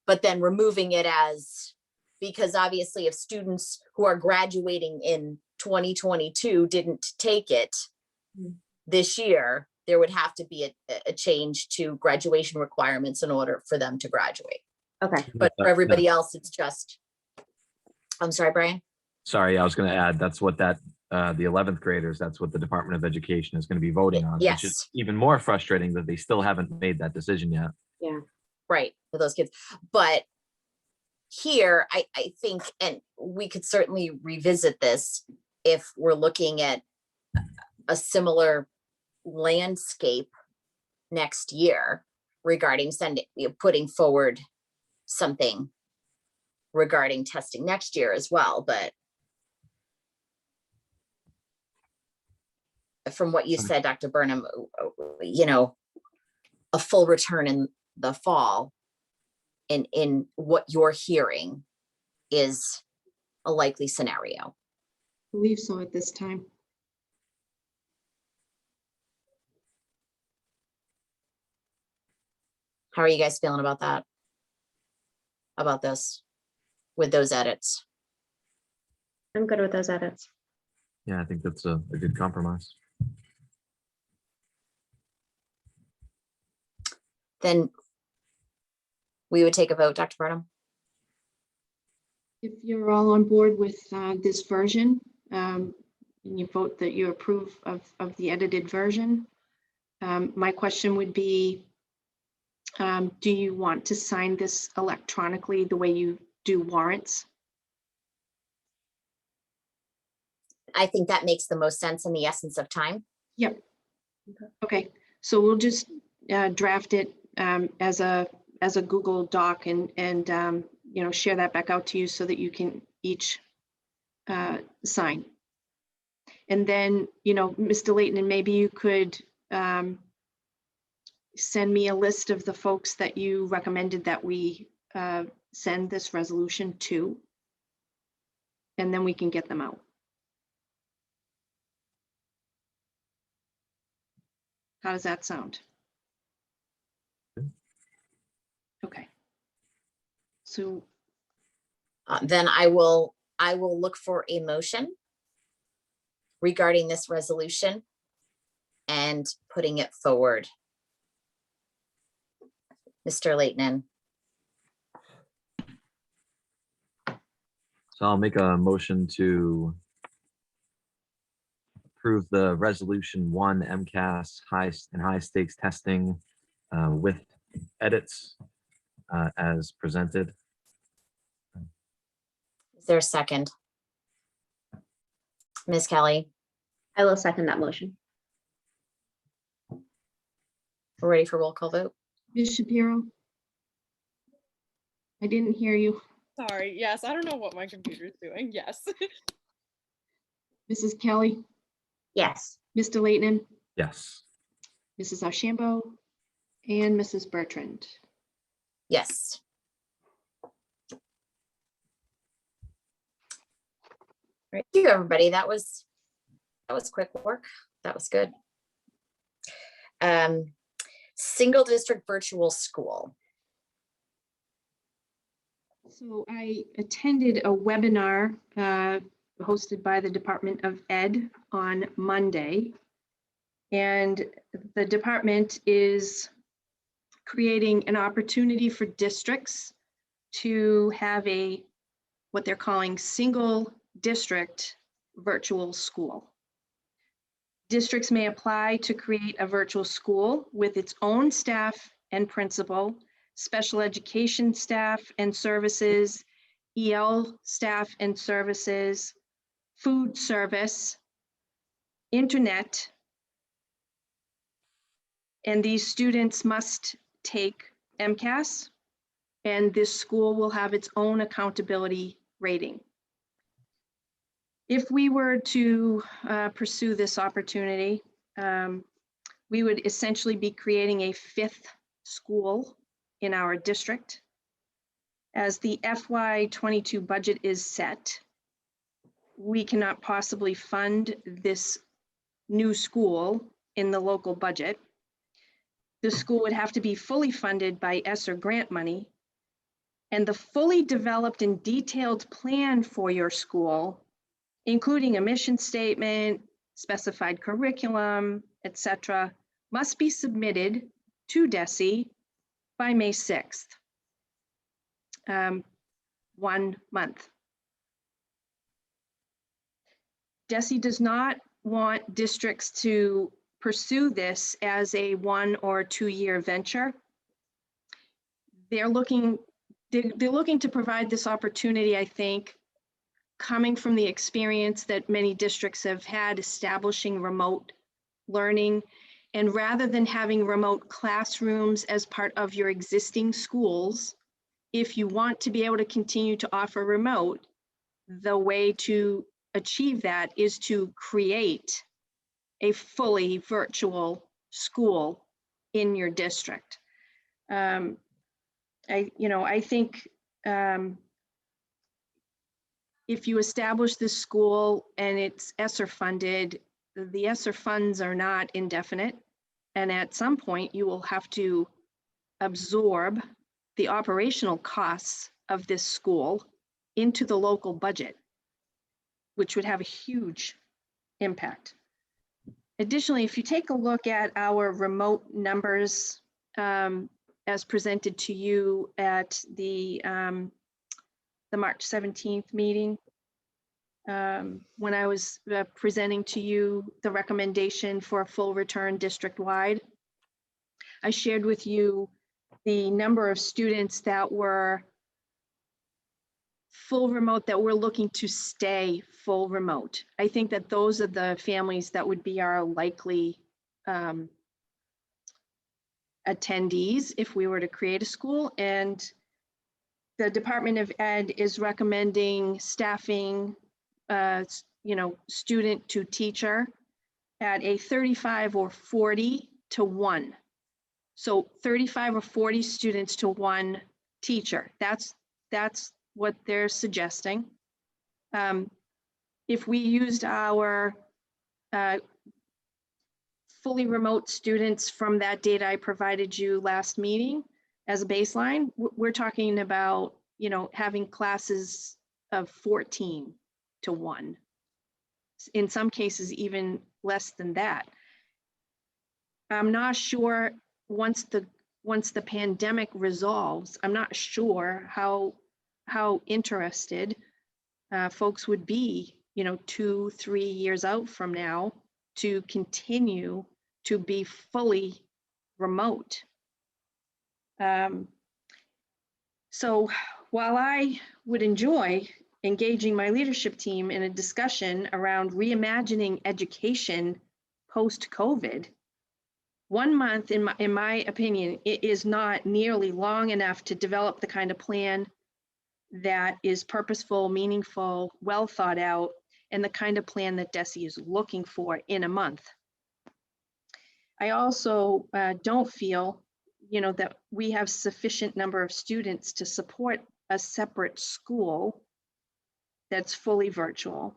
But then removing it because obviously if students who are graduating in 2022 didn't take it this year, there would have to be a change to graduation requirements in order for them to graduate. Okay. But for everybody else, it's just, I'm sorry, Brian. Sorry, I was going to add, that's what the 11th graders, that's what the Department of Education is going to be voting on. Yes. Which is even more frustrating that they still haven't made that decision yet. Yeah. Right, for those kids. But here, I think, and we could certainly revisit this if we're looking at a similar landscape next year regarding putting forward something regarding testing next year as well. But from what you said, Dr. Burnham, a full return in the fall in what you're hearing is a likely scenario. I believe so at this time. How are you guys feeling about that? About this with those edits? I'm good with those edits. Yeah, I think that's a good compromise. Then we would take a vote, Dr. Burnham. If you're all on board with this version, and you vote that you approve of the edited version, my question would be, do you want to sign this electronically the way you do warrants? I think that makes the most sense in the essence of time. Yep. Okay, so we'll just draft it as a Google Doc and share that back out to you so that you can each sign. And then, Mr. Layton, and maybe you could send me a list of the folks that you recommended that we send this resolution to, and then we can get them out. How does that sound? Okay. So Then I will look for a motion regarding this resolution and putting it forward. Mr. Leighton. So I'll make a motion to approve the resolution 1 MCAS high stakes testing with edits as presented. Is there a second? Ms. Kelly, I will second that motion. we're ready for roll call vote. Ms. Shapiro? I didn't hear you. Sorry, yes, I don't know what my computer's doing, yes. Mrs. Kelly? Yes. Mr. Leighton? Yes. Mrs. Ashambo? And Mrs. Bertrand? Yes. Thank you, everybody. That was quick work. That was good. Single district virtual school. So I attended a webinar hosted by the Department of Ed on Monday. And the department is creating an opportunity for districts to have what they're calling single district virtual school. Districts may apply to create a virtual school with its own staff and principal, special education staff and services, EL staff and services, food service, internet, and these students must take MCAS, and this school will have its own accountability rating. If we were to pursue this opportunity, we would essentially be creating a 5th school in our district. As the FY22 budget is set, we cannot possibly fund this new school in the local budget. The school would have to be fully funded by ESSER grant money, and the fully developed and detailed plan for your school, including a mission statement, specified curriculum, etc., must be submitted to DESE by May 6th, 1 month. DESE does not want districts to pursue this as a 1 or 2 year venture. They're looking to provide this opportunity, I think, coming from the experience that many districts have had establishing remote learning. And rather than having remote classrooms as part of your existing schools, if you want to be able to continue to offer remote, the way to achieve that is to create a fully virtual school in your district. I think if you establish this school and it's ESSER funded, the ESSER funds are not indefinite. And at some point you will have to absorb the operational costs of this school into the local budget, which would have a huge impact. Additionally, if you take a look at our remote numbers as presented to you at the March 17th meeting, when I was presenting to you the recommendation for a full return district-wide, I shared with you the number of students that were full remote that we're looking to stay full remote. I think that those are the families that would be our likely attendees if we were to create a school. And the Department of Ed is recommending staffing, student to teacher at a 35 or 40 to 1. So 35 or 40 students to 1 teacher. That's what they're suggesting. If we used our fully remote students from that data I provided you last meeting as a baseline, we're talking about, having classes of 14 to 1. In some cases, even less than that. I'm not sure once the pandemic resolves, I'm not sure how interested folks would be, 2-3 years out from now to continue to be fully remote. So while I would enjoy engaging my leadership team in a discussion around reimagining education post-COVID, 1 month, in my opinion, it is not nearly long enough to develop the kind of plan that is purposeful, meaningful, well thought out, and the kind of plan that DESE is looking for in a month. I also don't feel, that we have sufficient number of students to support a separate school that's fully virtual.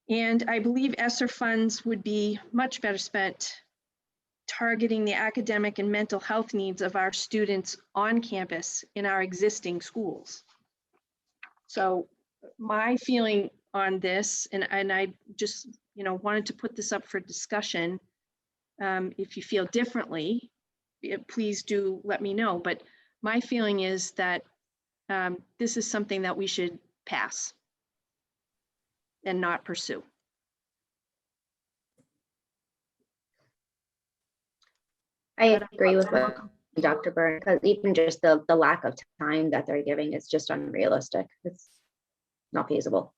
And I believe ESSER funds would be much better spent targeting the academic and mental health needs of our students on campus in our existing schools. So my feeling on this, and I just, wanted to put this up for discussion. If you feel differently, please do let me know. But my feeling is that this is something that we should pass and not pursue. I agree with what Dr. Byrne, because even just the lack of time that they're giving is just unrealistic. It's not feasible.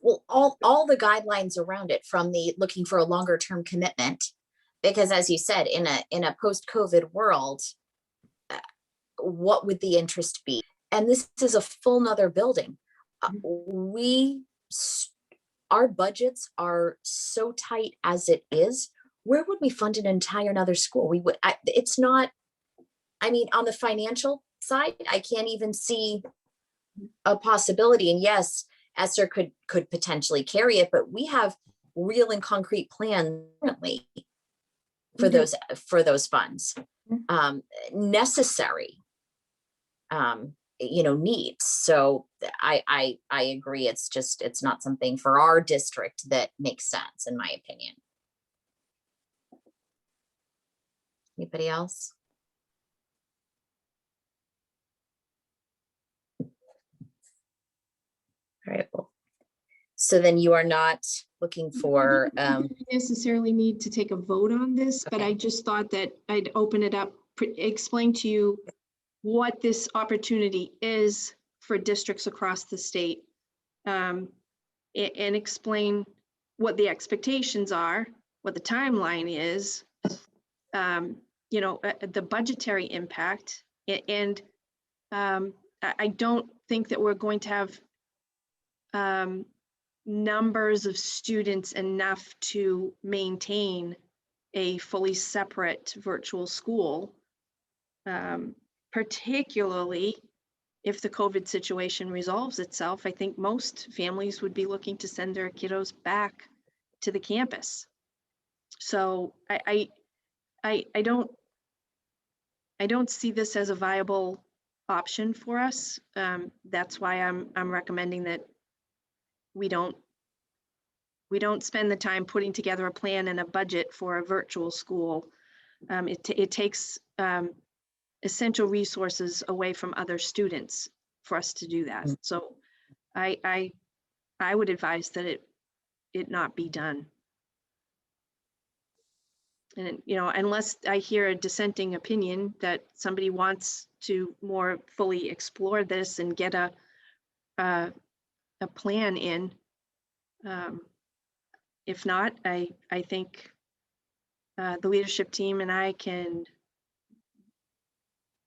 Well, all the guidelines around it, from the looking for a longer term commitment, because as you said, in a post-COVID world, what would the interest be? And this is a full nother building. Our budgets are so tight as it is. Where would we fund an entire another school? We would. It's not. I mean, on the financial side, I can't even see a possibility. And yes, ESSER could potentially carry it, but we have real and concrete plans currently for those funds, necessary, needs. So I agree. It's not something for our district that makes sense, in my opinion. Anybody else? All right. Well, so then you are not looking for. I don't necessarily need to take a vote on this, but I just thought that I'd open it up, explain to you what this opportunity is for districts across the state, and explain what the expectations are, what the timeline is, the budgetary impact. And I don't think that we're going to have numbers of students enough to maintain a fully separate virtual school, particularly if the COVID situation resolves itself. I think most families would be looking to send their kiddos back to the campus. So I don't see this as a viable option for us. That's why I'm recommending that we don't spend the time putting together a plan and a budget for a virtual school. It takes essential resources away from other students for us to do that. So I would advise that it not be done. And, unless I hear a dissenting opinion that somebody wants to more fully explore this and get a plan in. If not, I think the leadership team and I can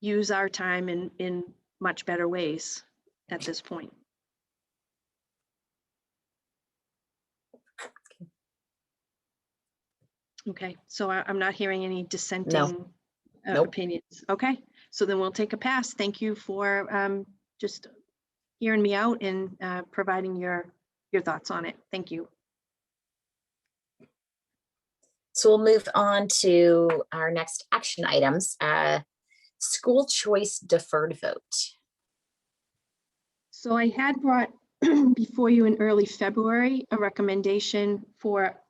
use our time in much better ways at this point. Okay, so I'm not hearing any dissenting Nope. opinions. Okay, so then we'll take a pass. Thank you for just hearing me out and providing your thoughts on it. Thank you. So we'll move on to our next action items. School choice deferred vote. So I had brought before you in early February a recommendation for,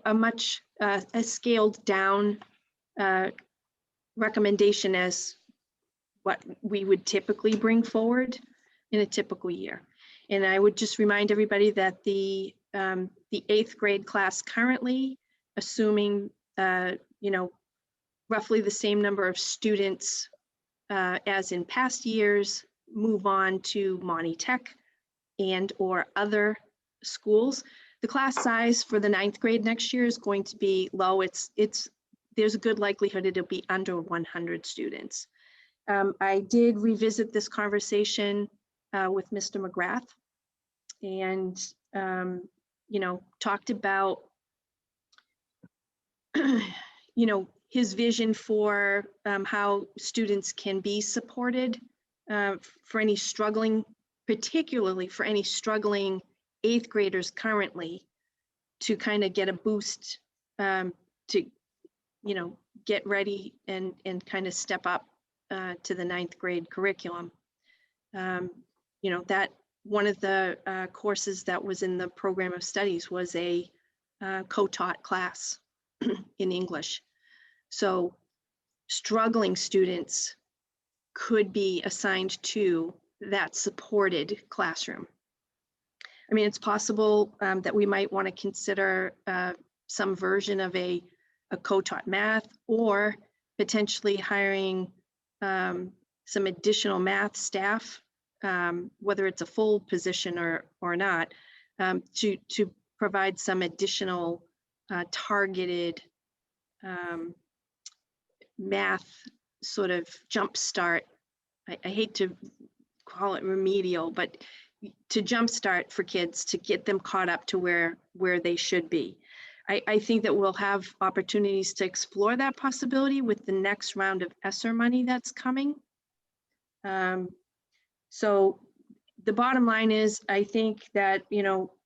a much a scaled down recommendation as what we would typically bring forward in a typical year. And I would just remind everybody that the 8th grade class currently, assuming roughly the same number of students as in past years, move on to Monty Tech and or other schools. The class size for the 9th grade next year is going to be low. There's a good likelihood it'll be under 100 students. I did revisit this conversation with Mr. McGrath and, talked about, his vision for how students can be supported for any struggling, particularly for any struggling 8th graders currently, to kind of get a boost to, get ready and kind of step up to the 9th grade curriculum. That one of the courses that was in the program of studies was a co-taught class in English. So struggling students could be assigned to that supported classroom. I mean, it's possible that we might want to consider some version of a co-taught math, or potentially hiring some additional math staff, whether it's a full position or not, to provide some additional targeted math sort of jumpstart. I hate to call it remedial, but to jumpstart for kids to get them caught up to where they should be. I think that we'll have opportunities to explore that possibility with the next round of ESSER money that's coming. So the bottom line is, I think that,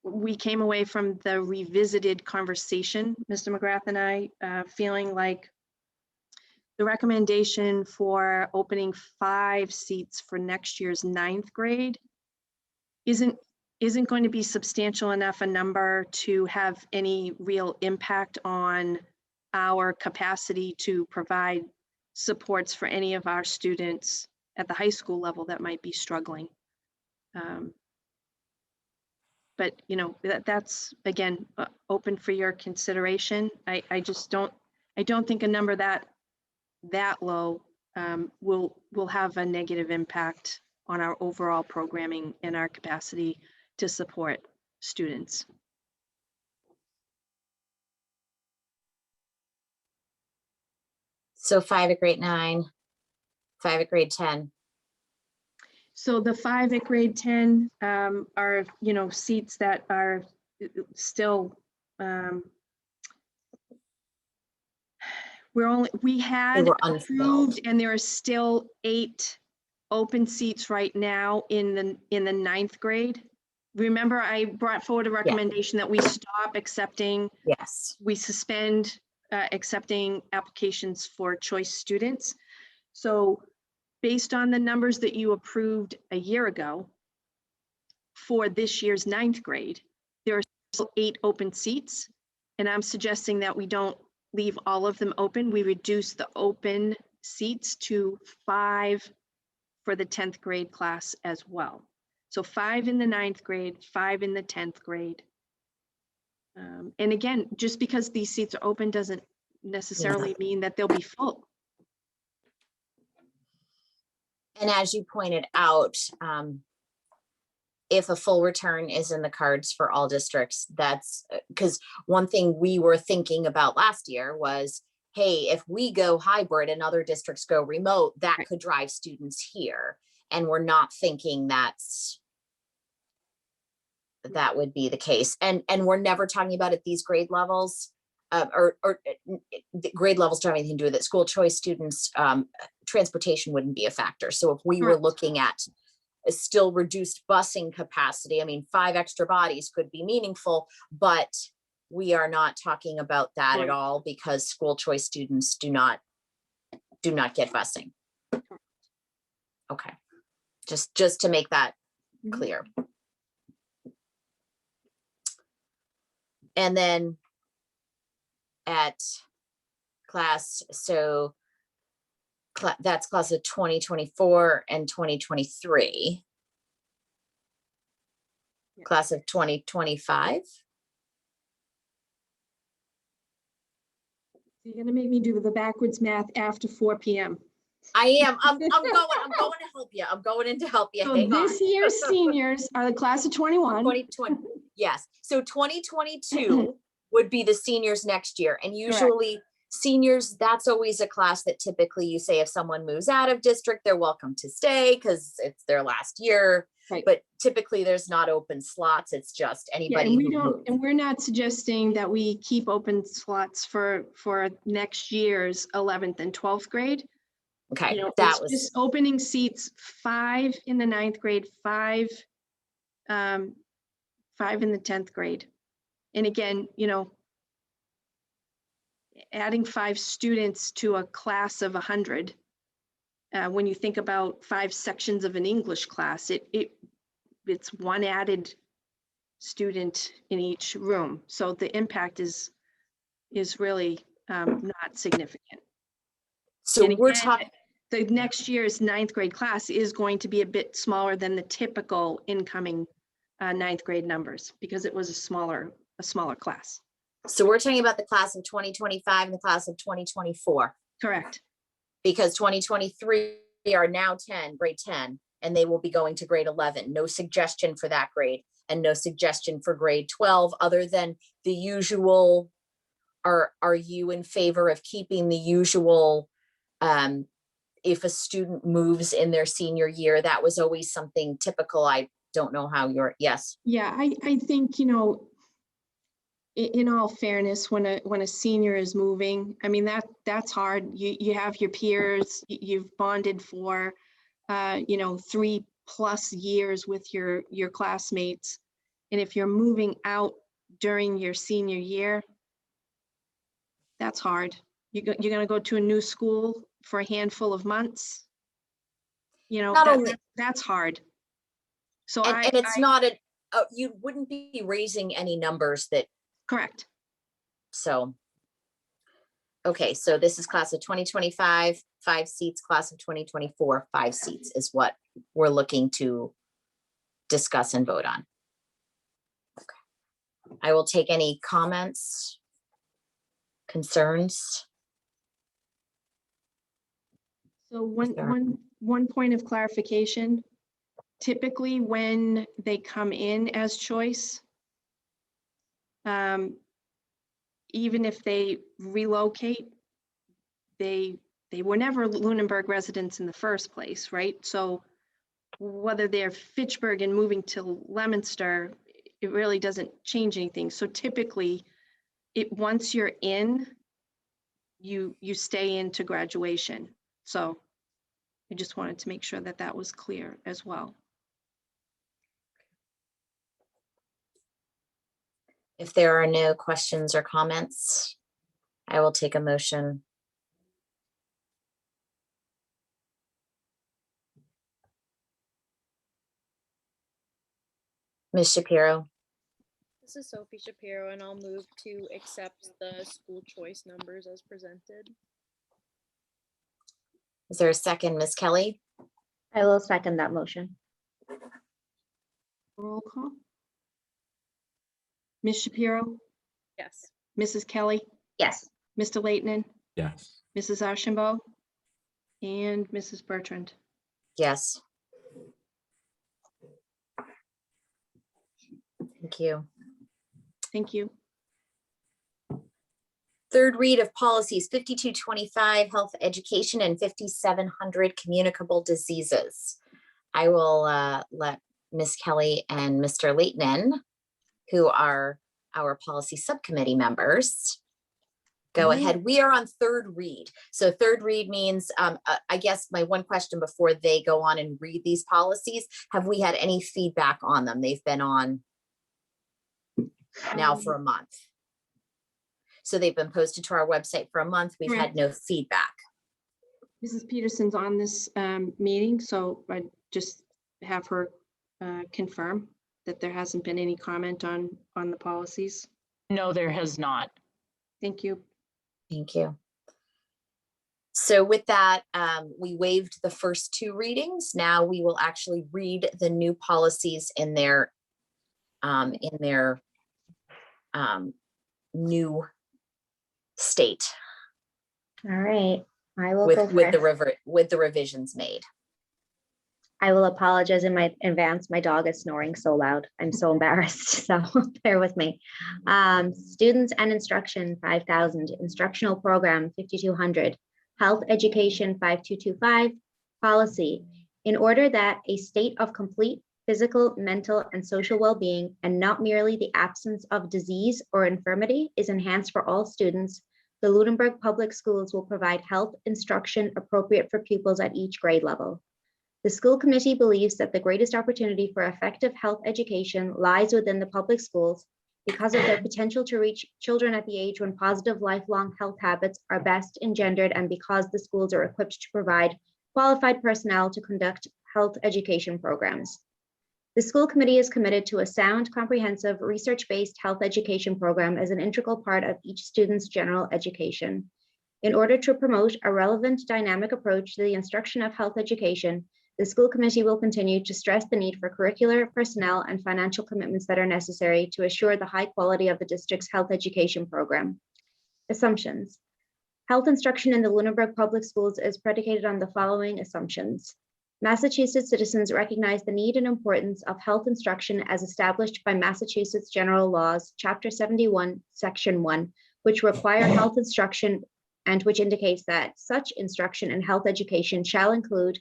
we came away from the revisited conversation, Mr. McGrath and I, feeling like the recommendation for opening 5 seats for next year's 9th grade isn't going to be substantial enough a number to have any real impact on our capacity to provide supports for any of our students at the high school level that might be struggling. But that's again open for your consideration. I don't think a number that low will have a negative impact on our overall programming and our capacity to support students. So 5 at grade 9, 5 at grade 10. So the 5 at grade 10 are, seats that are still, we had They were approved, unfilled. and there are still 8 open seats right now in the 9th grade. Remember, I brought forward a recommendation that we stop accepting. Yes. We suspend accepting applications for choice students. So based on the numbers that you approved a year ago for this year's 9th grade, there are still 8 open seats. And I'm suggesting that we don't leave all of them open. We reduce the open seats to 5 for the 10th grade class as well. So 5 in the 9th grade, 5 in the 10th grade. And again, just because these seats are open doesn't necessarily mean that they'll be full. And as you pointed out, if a full return is in the cards for all districts, that's because one thing we were thinking about last year was hey, if we go hybrid and other districts go remote, that could drive students here. And we're not thinking that would be the case. And we're never talking about at these grade levels, the grade levels don't have anything to do with it. School choice students, transportation wouldn't be a factor. So if we were looking at a still reduced busing capacity, I mean, 5 extra bodies could be meaningful, but we are not talking about that at all, because school choice students do not get busing. Okay, just to make that clear. And then at class, so that's class of 2024 and 2023. Class of 2025. You're gonna make me do the backwards math after 4 p.m. I am. I'm going to help you. I'm going in to help you. So Hang this on. year's seniors are the class of 21. 2020. Yes. So 2022 would be the seniors next year. And usually seniors, that's always a class that typically you say if someone moves out of district, they're welcome to stay because it's their last year. Right. But typically there's not open slots. It's just anybody who moved. And we're not suggesting that we keep open slots for next year's 11th and 12th grade. Okay, You know, that it's was just opening seats, 5 in the 9th grade, 5 in the 10th grade. And again, you know, adding 5 students to a class of 100, when you think about 5 sections of an English class, it's 1 added student in each room. So the impact is really not significant. so And we're again, talking. the next year's 9th grade class is going to be a bit smaller than the typical incoming 9th grade numbers, because it was a smaller class. So we're talking about the class of 2025 and the class of 2024. Correct. Because 2023 are now grade 10, and they will be going to grade 11. No suggestion for that grade, and no suggestion for grade 12, other than the usual. Are you in favor of keeping the usual, if a student moves in their senior year? That was always something typical. I don't know how yes. Yeah, I think, you know, in all fairness, when a senior is moving, I mean, that's hard. You have your peers, you've bonded for, 3+ years with your classmates. And if you're moving out during your senior year, that's hard. You're going to go to a new school for a handful of months. You know, that's hard. So and it's not you wouldn't be raising any numbers that. Correct. So, okay, so this is class of 2025, 5 seats, class of 2024, 5 seats is what we're looking to discuss and vote on. Okay. I will take any comments, concerns. So one point of clarification, typically when they come in as choice, even if they relocate, they were never Lunenburg residents in the first place, right? So whether they're Fitchburg and moving to Leominster, it really doesn't change anything. So typically, once you're in, you stay into graduation. So I just wanted to make sure that that was clear as well. If there are no questions or comments, I will take a motion. Ms. Shapiro. This is Sophie Shapiro, and I'll move to accept the school choice numbers as presented. Is there a second, Ms. Kelly? I will second that motion. Roll call. Ms. Shapiro, Yes. Mrs. Kelly, Yes. Mr. Leighton, Yes. Mrs. Archambault, and Mrs. Bertrand. Yes. Thank you. Thank you. Third read of policies 5225, health education, and 5700, communicable diseases. I will let Ms. Kelly and Mr. Leighton in, who are our policy subcommittee members, go ahead. We are on third read. So third read means, I guess my one question before they go on and read these policies, have we had any feedback on them? They've been on now for a month. So they've been posted to our website for a month. We've had no feedback. Mrs. Peterson's on this meeting, so I just have her confirm that there hasn't been any comment on the policies. No, there has not. Thank you. Thank you. So with that, we waived the first two readings. Now we will actually read the new policies in their new state. All right, I will with go with the revisions made. I will apologize in advance. My dog is snoring so loud. I'm so embarrassed, so bear with me. Students and instruction, 5,000. Instructional program, 5,200. Health education, 5225. Policy. In order that a state of complete physical, mental, and social well-being, and not merely the absence of disease or infirmity, is enhanced for all students, the Lunenburg Public Schools will provide health instruction appropriate for pupils at each grade level. The school committee believes that the greatest opportunity for effective health education lies within the public schools because of their potential to reach children at the age when positive lifelong health habits are best engendered, and because the schools are equipped to provide qualified personnel to conduct health education programs. The school committee is committed to a sound, comprehensive, research-based health education program as an integral part of each student's general education. In order to promote a relevant, dynamic approach to the instruction of health education, the school committee will continue to stress the need for curricular, personnel, and financial commitments that are necessary to assure the high quality of the district's health education program. Assumptions. Health instruction in the Lunenburg Public Schools is predicated on the following assumptions. Massachusetts citizens recognize the need and importance of health instruction as established by Massachusetts General Laws, Chapter 71, Section 1, which require health instruction and which indicates that such instruction and health education shall include,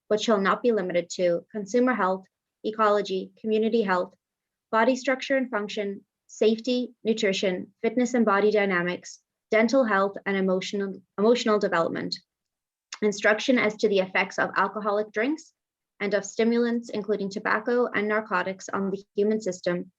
but shall not be limited to, consumer health, ecology, community health, body structure and function, safety, nutrition, fitness and body dynamics, dental health, and emotional development. Instruction as to the effects of alcoholic drinks and of stimulants, including tobacco and narcotics, on the human system,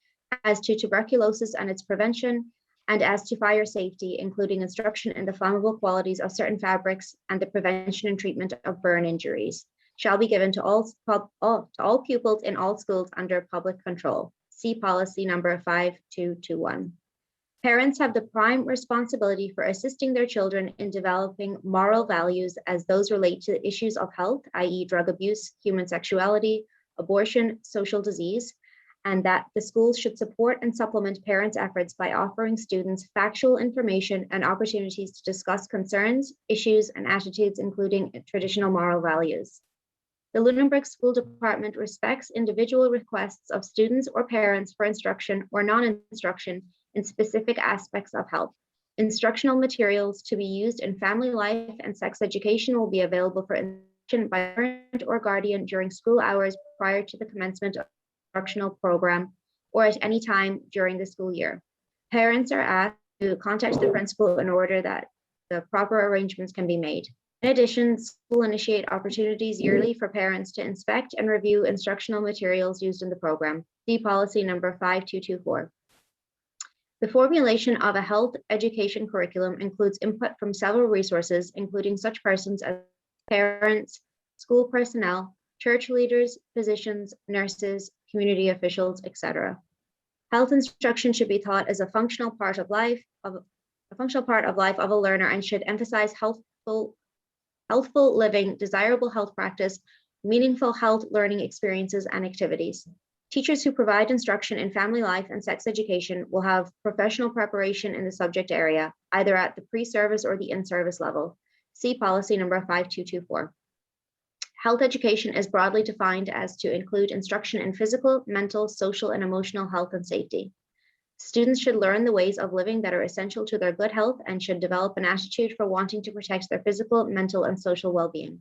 as to tuberculosis and its prevention, and as to fire safety, including instruction in the flammable qualities of certain fabrics and the prevention and treatment of burn injuries, shall be given to all pupils in all schools under public control. See policy number 5221. Parents have the prime responsibility for assisting their children in developing moral values as those relate to issues of health, i.e. drug abuse, human sexuality, abortion, social disease, and that the schools should support and supplement parents' efforts by offering students factual information and opportunities to discuss concerns, issues, and attitudes, including traditional moral values. The Lunenburg School Department respects individual requests of students or parents for instruction or non-instruction in specific aspects of health. Instructional materials to be used in family life and sex education will be available for instruction by a parent or guardian during school hours prior to the commencement of the instructional program or at any time during the school year. Parents are asked to contact the principal in order that the proper arrangements can be made. In addition, schools will initiate opportunities yearly for parents to inspect and review instructional materials used in the program. See policy number 5224. The formulation of a health education curriculum includes input from several resources, including such persons as parents, school personnel, church leaders, physicians, nurses, community officials, etc. Health instruction should be taught as a functional part of life of a learner and should emphasize healthful living, desirable health practice, meaningful health learning experiences and activities. Teachers who provide instruction in family life and sex education will have professional preparation in the subject area, either at the pre-service or the in-service level. See policy number 5224. Health education is broadly defined as to include instruction in physical, mental, social, and emotional health and safety. Students should learn the ways of living that are essential to their good health and should develop an attitude for wanting to protect their physical, mental, and social well-being.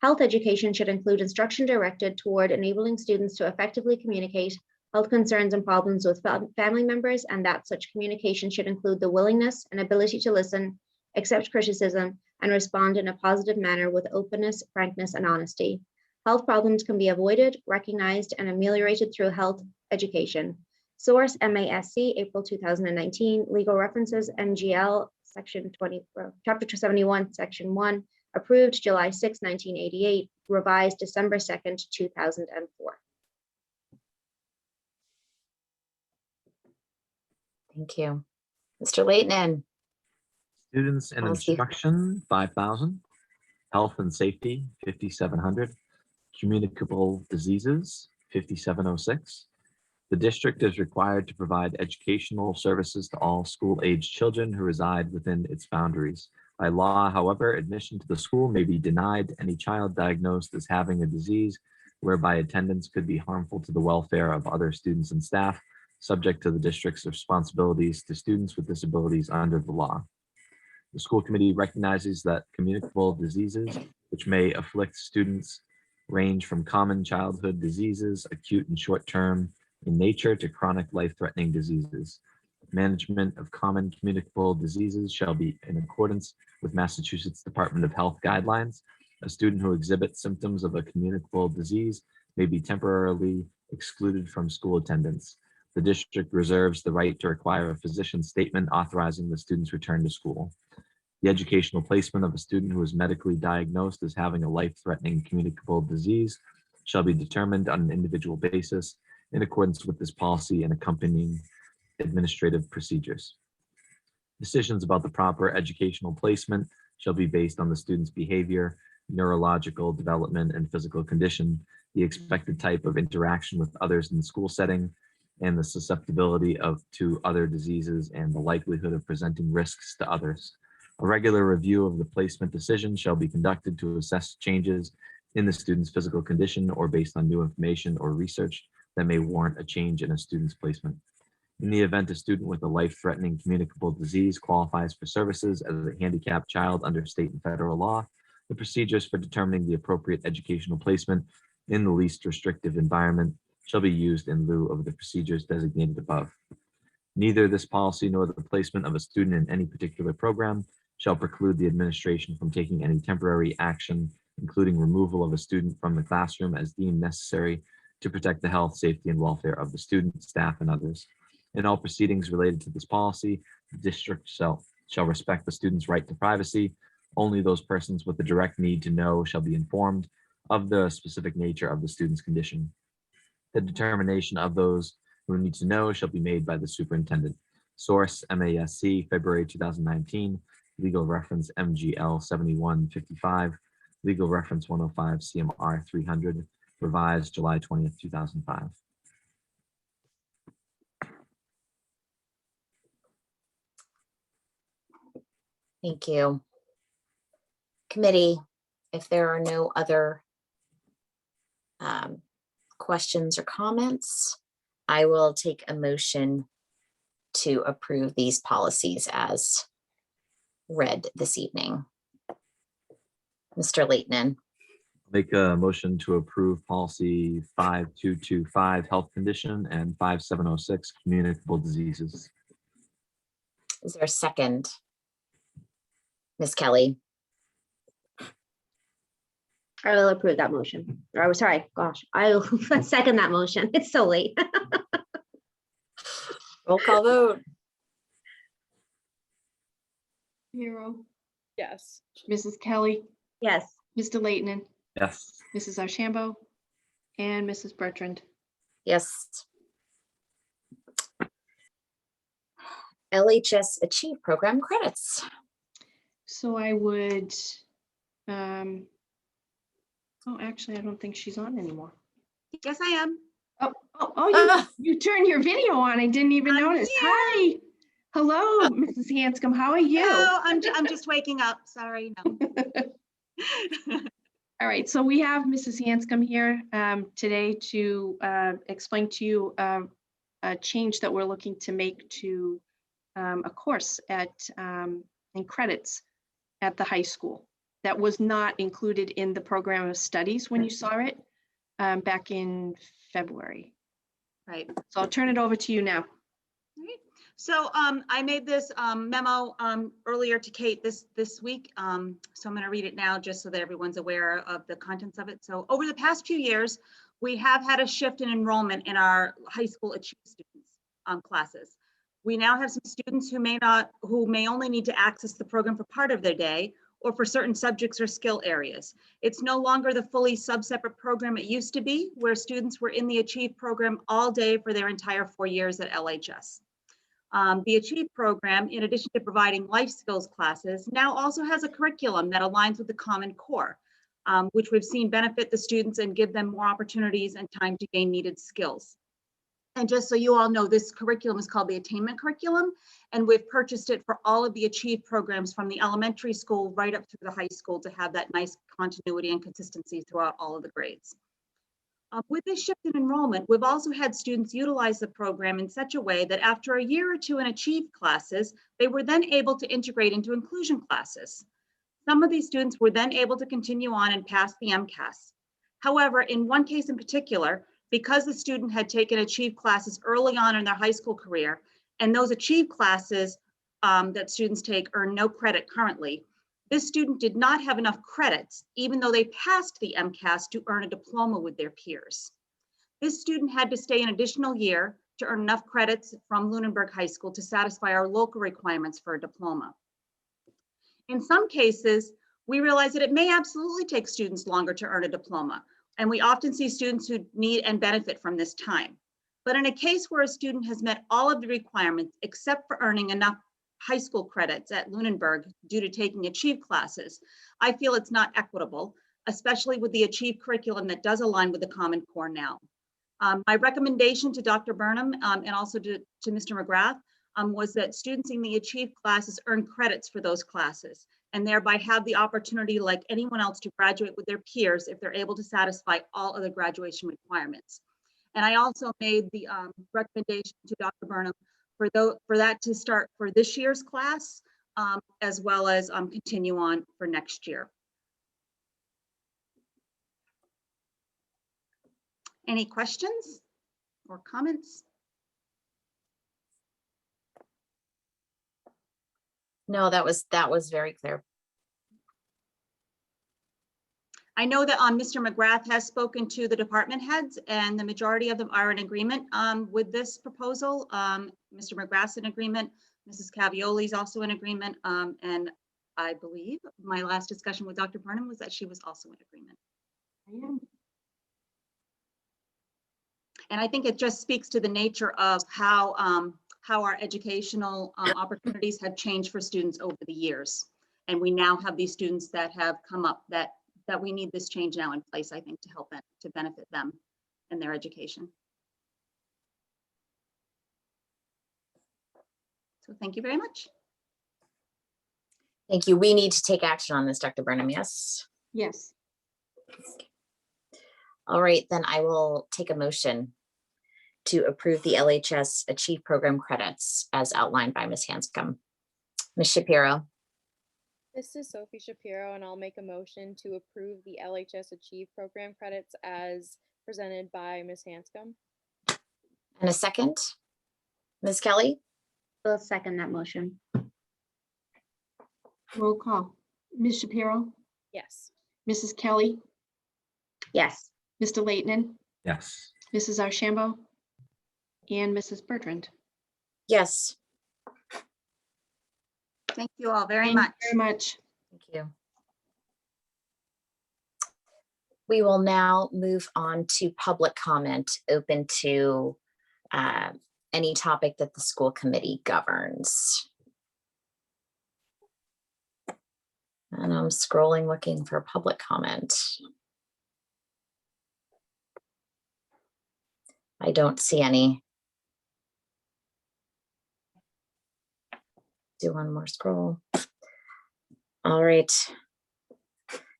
Health education should include instruction directed toward enabling students to effectively communicate health concerns and problems with family members, and that such communication should include the willingness and ability to listen, accept criticism, and respond in a positive manner with openness, frankness, and honesty. Health problems can be avoided, recognized, and ameliorated through health education. Source: MASC, April 2019. Legal references: MGL, Section 20, Chapter 271, Section 1. Approved July 6, 1988. Revised December 2nd, 2004. Thank you. Mr. Leighton. Students in Policy. instruction, 5,000. Health and safety, 5,700. Communicable diseases, 5,706. The district is required to provide educational services to all school-aged children who reside within its boundaries. By law, however, admission to the school may be denied to any child diagnosed as having a disease whereby attendance could be harmful to the welfare of other students and staff, subject to the district's responsibilities to students with disabilities under the law. The school committee recognizes that communicable diseases, which may afflict students, range from common childhood diseases, acute and short-term in nature, to chronic life-threatening diseases. Management of common communicable diseases shall be in accordance with Massachusetts Department of Health guidelines. A student who exhibits symptoms of a communicable disease may be temporarily excluded from school attendance. The district reserves the right to require a physician's statement authorizing the student's return to school. The educational placement of a student who is medically diagnosed as having a life-threatening communicable disease shall be determined on an individual basis in accordance with this policy and accompanying administrative procedures. Decisions about the proper educational placement shall be based on the student's behavior, neurological development, and physical condition, the expected type of interaction with others in the school setting, and the susceptibility to other diseases and the likelihood of presenting risks to others. A regular review of the placement decision shall be conducted to assess changes in the student's physical condition or based on new information or research that may warrant a change in a student's placement. In the event a student with a life-threatening communicable disease qualifies for services as a handicapped child under state and federal law, the procedures for determining the appropriate educational placement in the least restrictive environment shall be used in lieu of the procedures designated above. Neither this policy nor the placement of a student in any particular program shall preclude the administration from taking any temporary action, including removal of a student from the classroom as deemed necessary to protect the health, safety, and welfare of the student, staff, and others. In all proceedings related to this policy, the district shall respect the student's right to privacy. Only those persons with the direct need to know shall be informed of the specific nature of the student's condition. The determination of those who need to know shall be made by the superintendent. Source: MASC, February 2019. Legal reference: MGL 7155. Legal reference: 105 CMR 300. Revised July 20th, 2005. Thank you. Committee, if there are no other questions or comments, I will take a motion to approve these policies as read this evening. Mr. Leighton. Make a motion to approve policy 5225 health condition and 5706 communicable diseases. Is there a second? Ms. Kelly. I will approve that motion. Or sorry, gosh, I will second that motion. It's so late. Roll call vote. Hero, Yes. Mrs. Kelly, Yes. Mr. Leighton, Yes. Mrs. Archambeau, and Mrs. Bertrand. Yes. LHS Achieve Program credits. So I would, oh, actually, I don't think she's on anymore. Yes, I am. You turned your video on. I didn't even notice. here. Hi. Hello, Mrs. Hanscom. How are you? Oh, I'm just waking up. Sorry. No. All right, so we have Mrs. Hanscom here today to explain to you a change that we're looking to make to a course at in credits at the high school that was not included in the program of studies when you saw it back in February. Right. So I'll turn it over to you now. Right. So I made this memo earlier to Kate this week. So I'm going to read it now just so that everyone's aware of the contents of it. So over the past few years, we have had a shift in enrollment in our high school Achieve students classes. We now have some students who may only need to access the program for part of their day or for certain subjects or skill areas. It's no longer the fully sub-separate program it used to be, where students were in the Achieve program all day for their entire 4 years at LHS. The Achieve program, in addition to providing life skills classes, now also has a curriculum that aligns with the Common Core, which we've seen benefit the students and give them more opportunities and time to gain needed skills. And just so you all know, this curriculum is called the Attainment Curriculum, and we've purchased it for all of the Achieve programs from the elementary school right up through the high school to have that nice continuity and consistency throughout all of the grades. With this shift in enrollment, we've also had students utilize the program in such a way that after a year or two in Achieve classes, they were then able to integrate into inclusion classes. Some of these students were then able to continue on and pass the MCAS. However, in one case in particular, because the student had taken Achieve classes early on in their high school career, and those Achieve classes that students take earn no credit currently, this student did not have enough credits, even though they passed the MCAS, to earn a diploma with their peers. This student had to stay an additional year to earn enough credits from Lunenburg High School to satisfy our local requirements for a diploma. In some cases, we realize that it may absolutely take students longer to earn a diploma, and we often see students who need and benefit from this time. But in a case where a student has met all of the requirements except for earning enough high school credits at Lunenburg due to taking Achieve classes, I feel it's not equitable, especially with the Achieve curriculum that does align with the Common Core now. My recommendation to Dr. Burnham and also to Mr. McGrath was that students in the Achieve classes earn credits for those classes and thereby have the opportunity, like anyone else, to graduate with their peers if they're able to satisfy all other graduation requirements. And I also made the recommendation to Dr. Burnham for that to start for this year's class, as well as continue on for next year. Any questions or comments? No, that was very clear. I know that Mr. McGrath has spoken to the department heads, and the majority of them are in agreement with this proposal. Mr. McGrath's in agreement, Mrs. Cavioli is also in agreement, and I believe my last discussion with Dr. Burnham was that she was also in agreement. I am. And I think it just speaks to the nature of how our educational opportunities have changed for students over the years. And we now have these students that have come up that we need this change now in place, I think, to help them, to benefit them in their education. So thank you very much. Thank you. We need to take action on this, Dr. Burnham, yes? Yes. All right, then I will take a motion to approve the LHS Achieve Program credits as outlined by Ms. Hanscom. Ms. Shapiro. This is Sophie Shapiro, and I'll make a motion to approve the LHS Achieve program credits as presented by Ms. Hanscom. And a second, Ms. Kelly? I'll second that motion. Roll call. Ms. Shapiro, Yes. Mrs. Kelly, Yes. Mr. Leighton, Yes. Mrs. Archambault, and Mrs. Bertrand. Yes. Thank you all very Thank much. you very much. Thank you. We will now move on to public comment open to any topic that the school committee governs. And I'm scrolling looking for public comment. I don't see any. Do one more scroll. All right.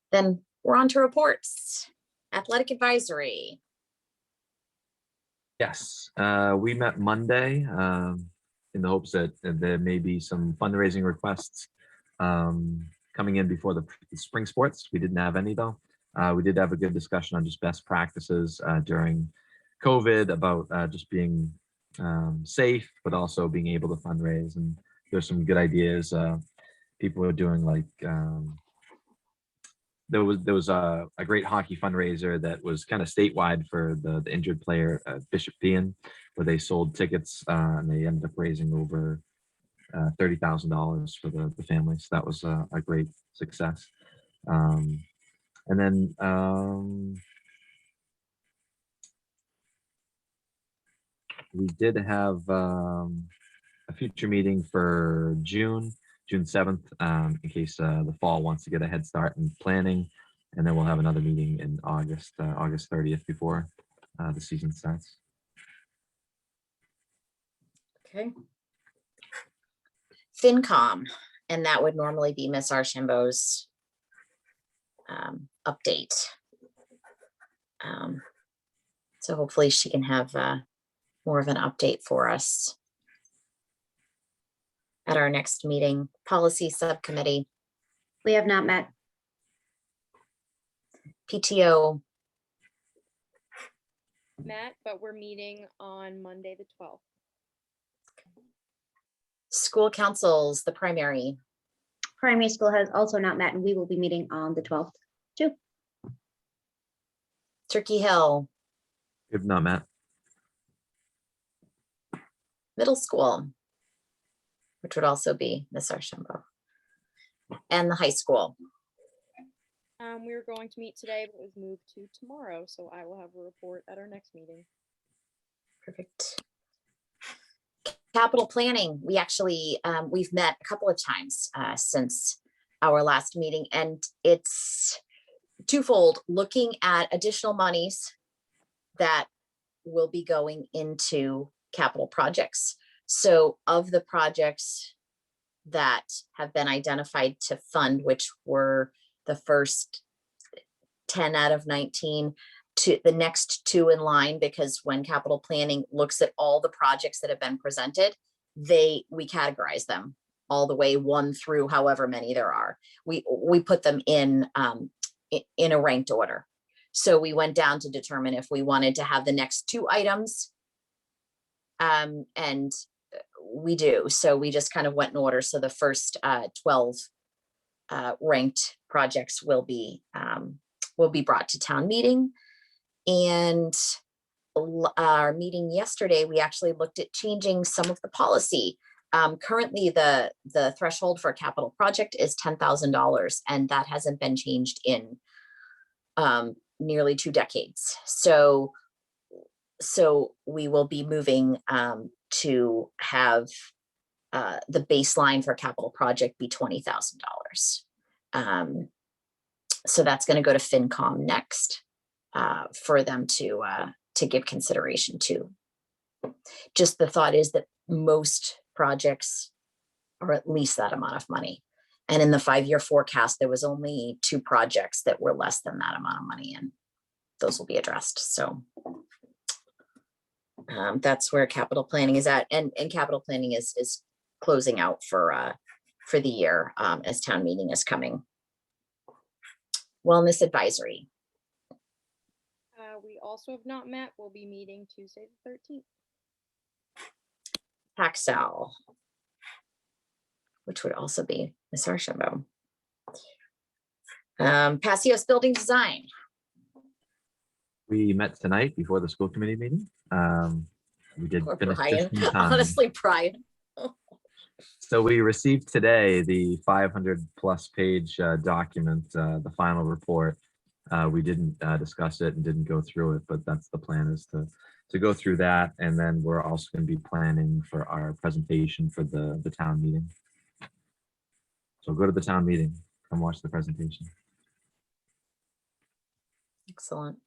Then we're on to reports. Athletic advisory. Yes, we met Monday in the hopes that there may be some fundraising requests coming in before the spring sports. We didn't have any though. We did have a good discussion on just best practices during COVID about just being safe, but also being able to fundraise. And there's some good ideas. People are doing like there was a great hockey fundraiser that was kind of statewide for the injured player Bishop Bean, where they sold tickets and they ended up raising over $30,000 for the family. So that was a great success. And then we did have a future meeting for June 7th, in case the fall wants to get a head start in planning. And then we'll have another meeting in August 30th before the season starts. Okay. FinCom, and that would normally be Ms. Archambault's update. So hopefully she can have more of an update for us at our next meeting. Policy Subcommittee. We have not met. PTO. Met, but we're meeting on Monday, the 12th. School councils, the primary. Primary school has also not met, and we will be meeting on the 12th too. Turkey Hill. If not met. Middle school, which would also be Ms. Archambault. And the high school. We were going to meet today, but it was moved to tomorrow, so I will have a report at our next meeting. Perfect. Capital planning, we actually, we've met a couple of times since our last meeting, and it's twofold, looking at additional monies that will be going into capital projects. So of the projects that have been identified to fund, which were the first 10 out of 19, to the next 2 in line, because when capital planning looks at all the projects that have been presented, we categorize them all the way 1 through however many there are. We put them in a ranked order. So we went down to determine if we wanted to have the next 2 items, and we do. So we just kind of went in order. So the first 12 ranked projects will be brought to town meeting. And our meeting yesterday, we actually looked at changing some of the policy. Currently, the threshold for a capital project is $10,000, and that hasn't been changed in nearly 2 decades. So we will be moving to have the baseline for a capital project be $20,000. So that's going to go to FinCom next for them to give consideration to. Just the thought is that most projects are at least that amount of money. And in the 5-year forecast, there was only 2 projects that were less than that amount of money, and those will be addressed. So that's where capital planning is at, and capital planning is closing out for the year as town meeting is coming. Wellness advisory. We also have not met. We'll be meeting Tuesday the 13th. Paxel, which would also be Ms. Archambault. Passios building design. We met tonight before the school committee meeting. We did Or finish Brian, just in time. honestly, Brian. So we received today the 500+ page document, the final report. We didn't discuss it and didn't go through it, but that's the plan, is to go through that. And then we're also going to be planning for our presentation for the town meeting. So go to the town meeting, come watch the presentation. Excellent.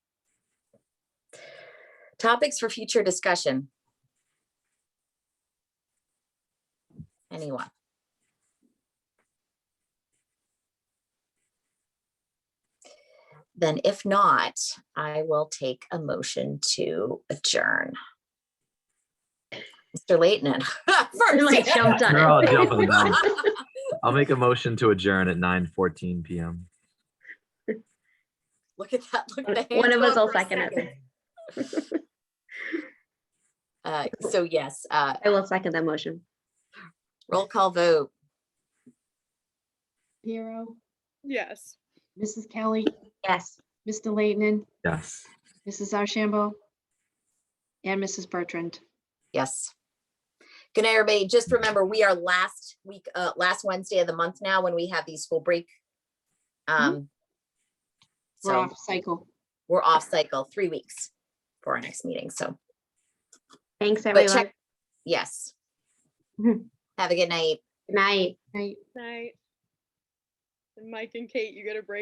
Topics for future discussion. Anyone? Then if not, I will take a motion to adjourn. Mr. Leighton. Like jumped on They're all it. jumping the gun. I'll make a motion to adjourn at 9:14 p.m. Look at that. Look at the One hands of go us up will for a second it. second. So yes, I will second that motion. roll call vote. Piero, Yes. Mrs. Kelly, Yes. Mr. Leighton, Yes. Mrs. Ashambo, and Mrs. Bertrand. Yes. Good night, everybody. Just remember, we are last Wednesday of the month now when we have these school break. We're So off cycle. we're off cycle 3 weeks for our next meeting. So, Thanks, but everyone. check. Yes. Have a good night. Good night. Night. Night. And Mike and Kate, you gotta break.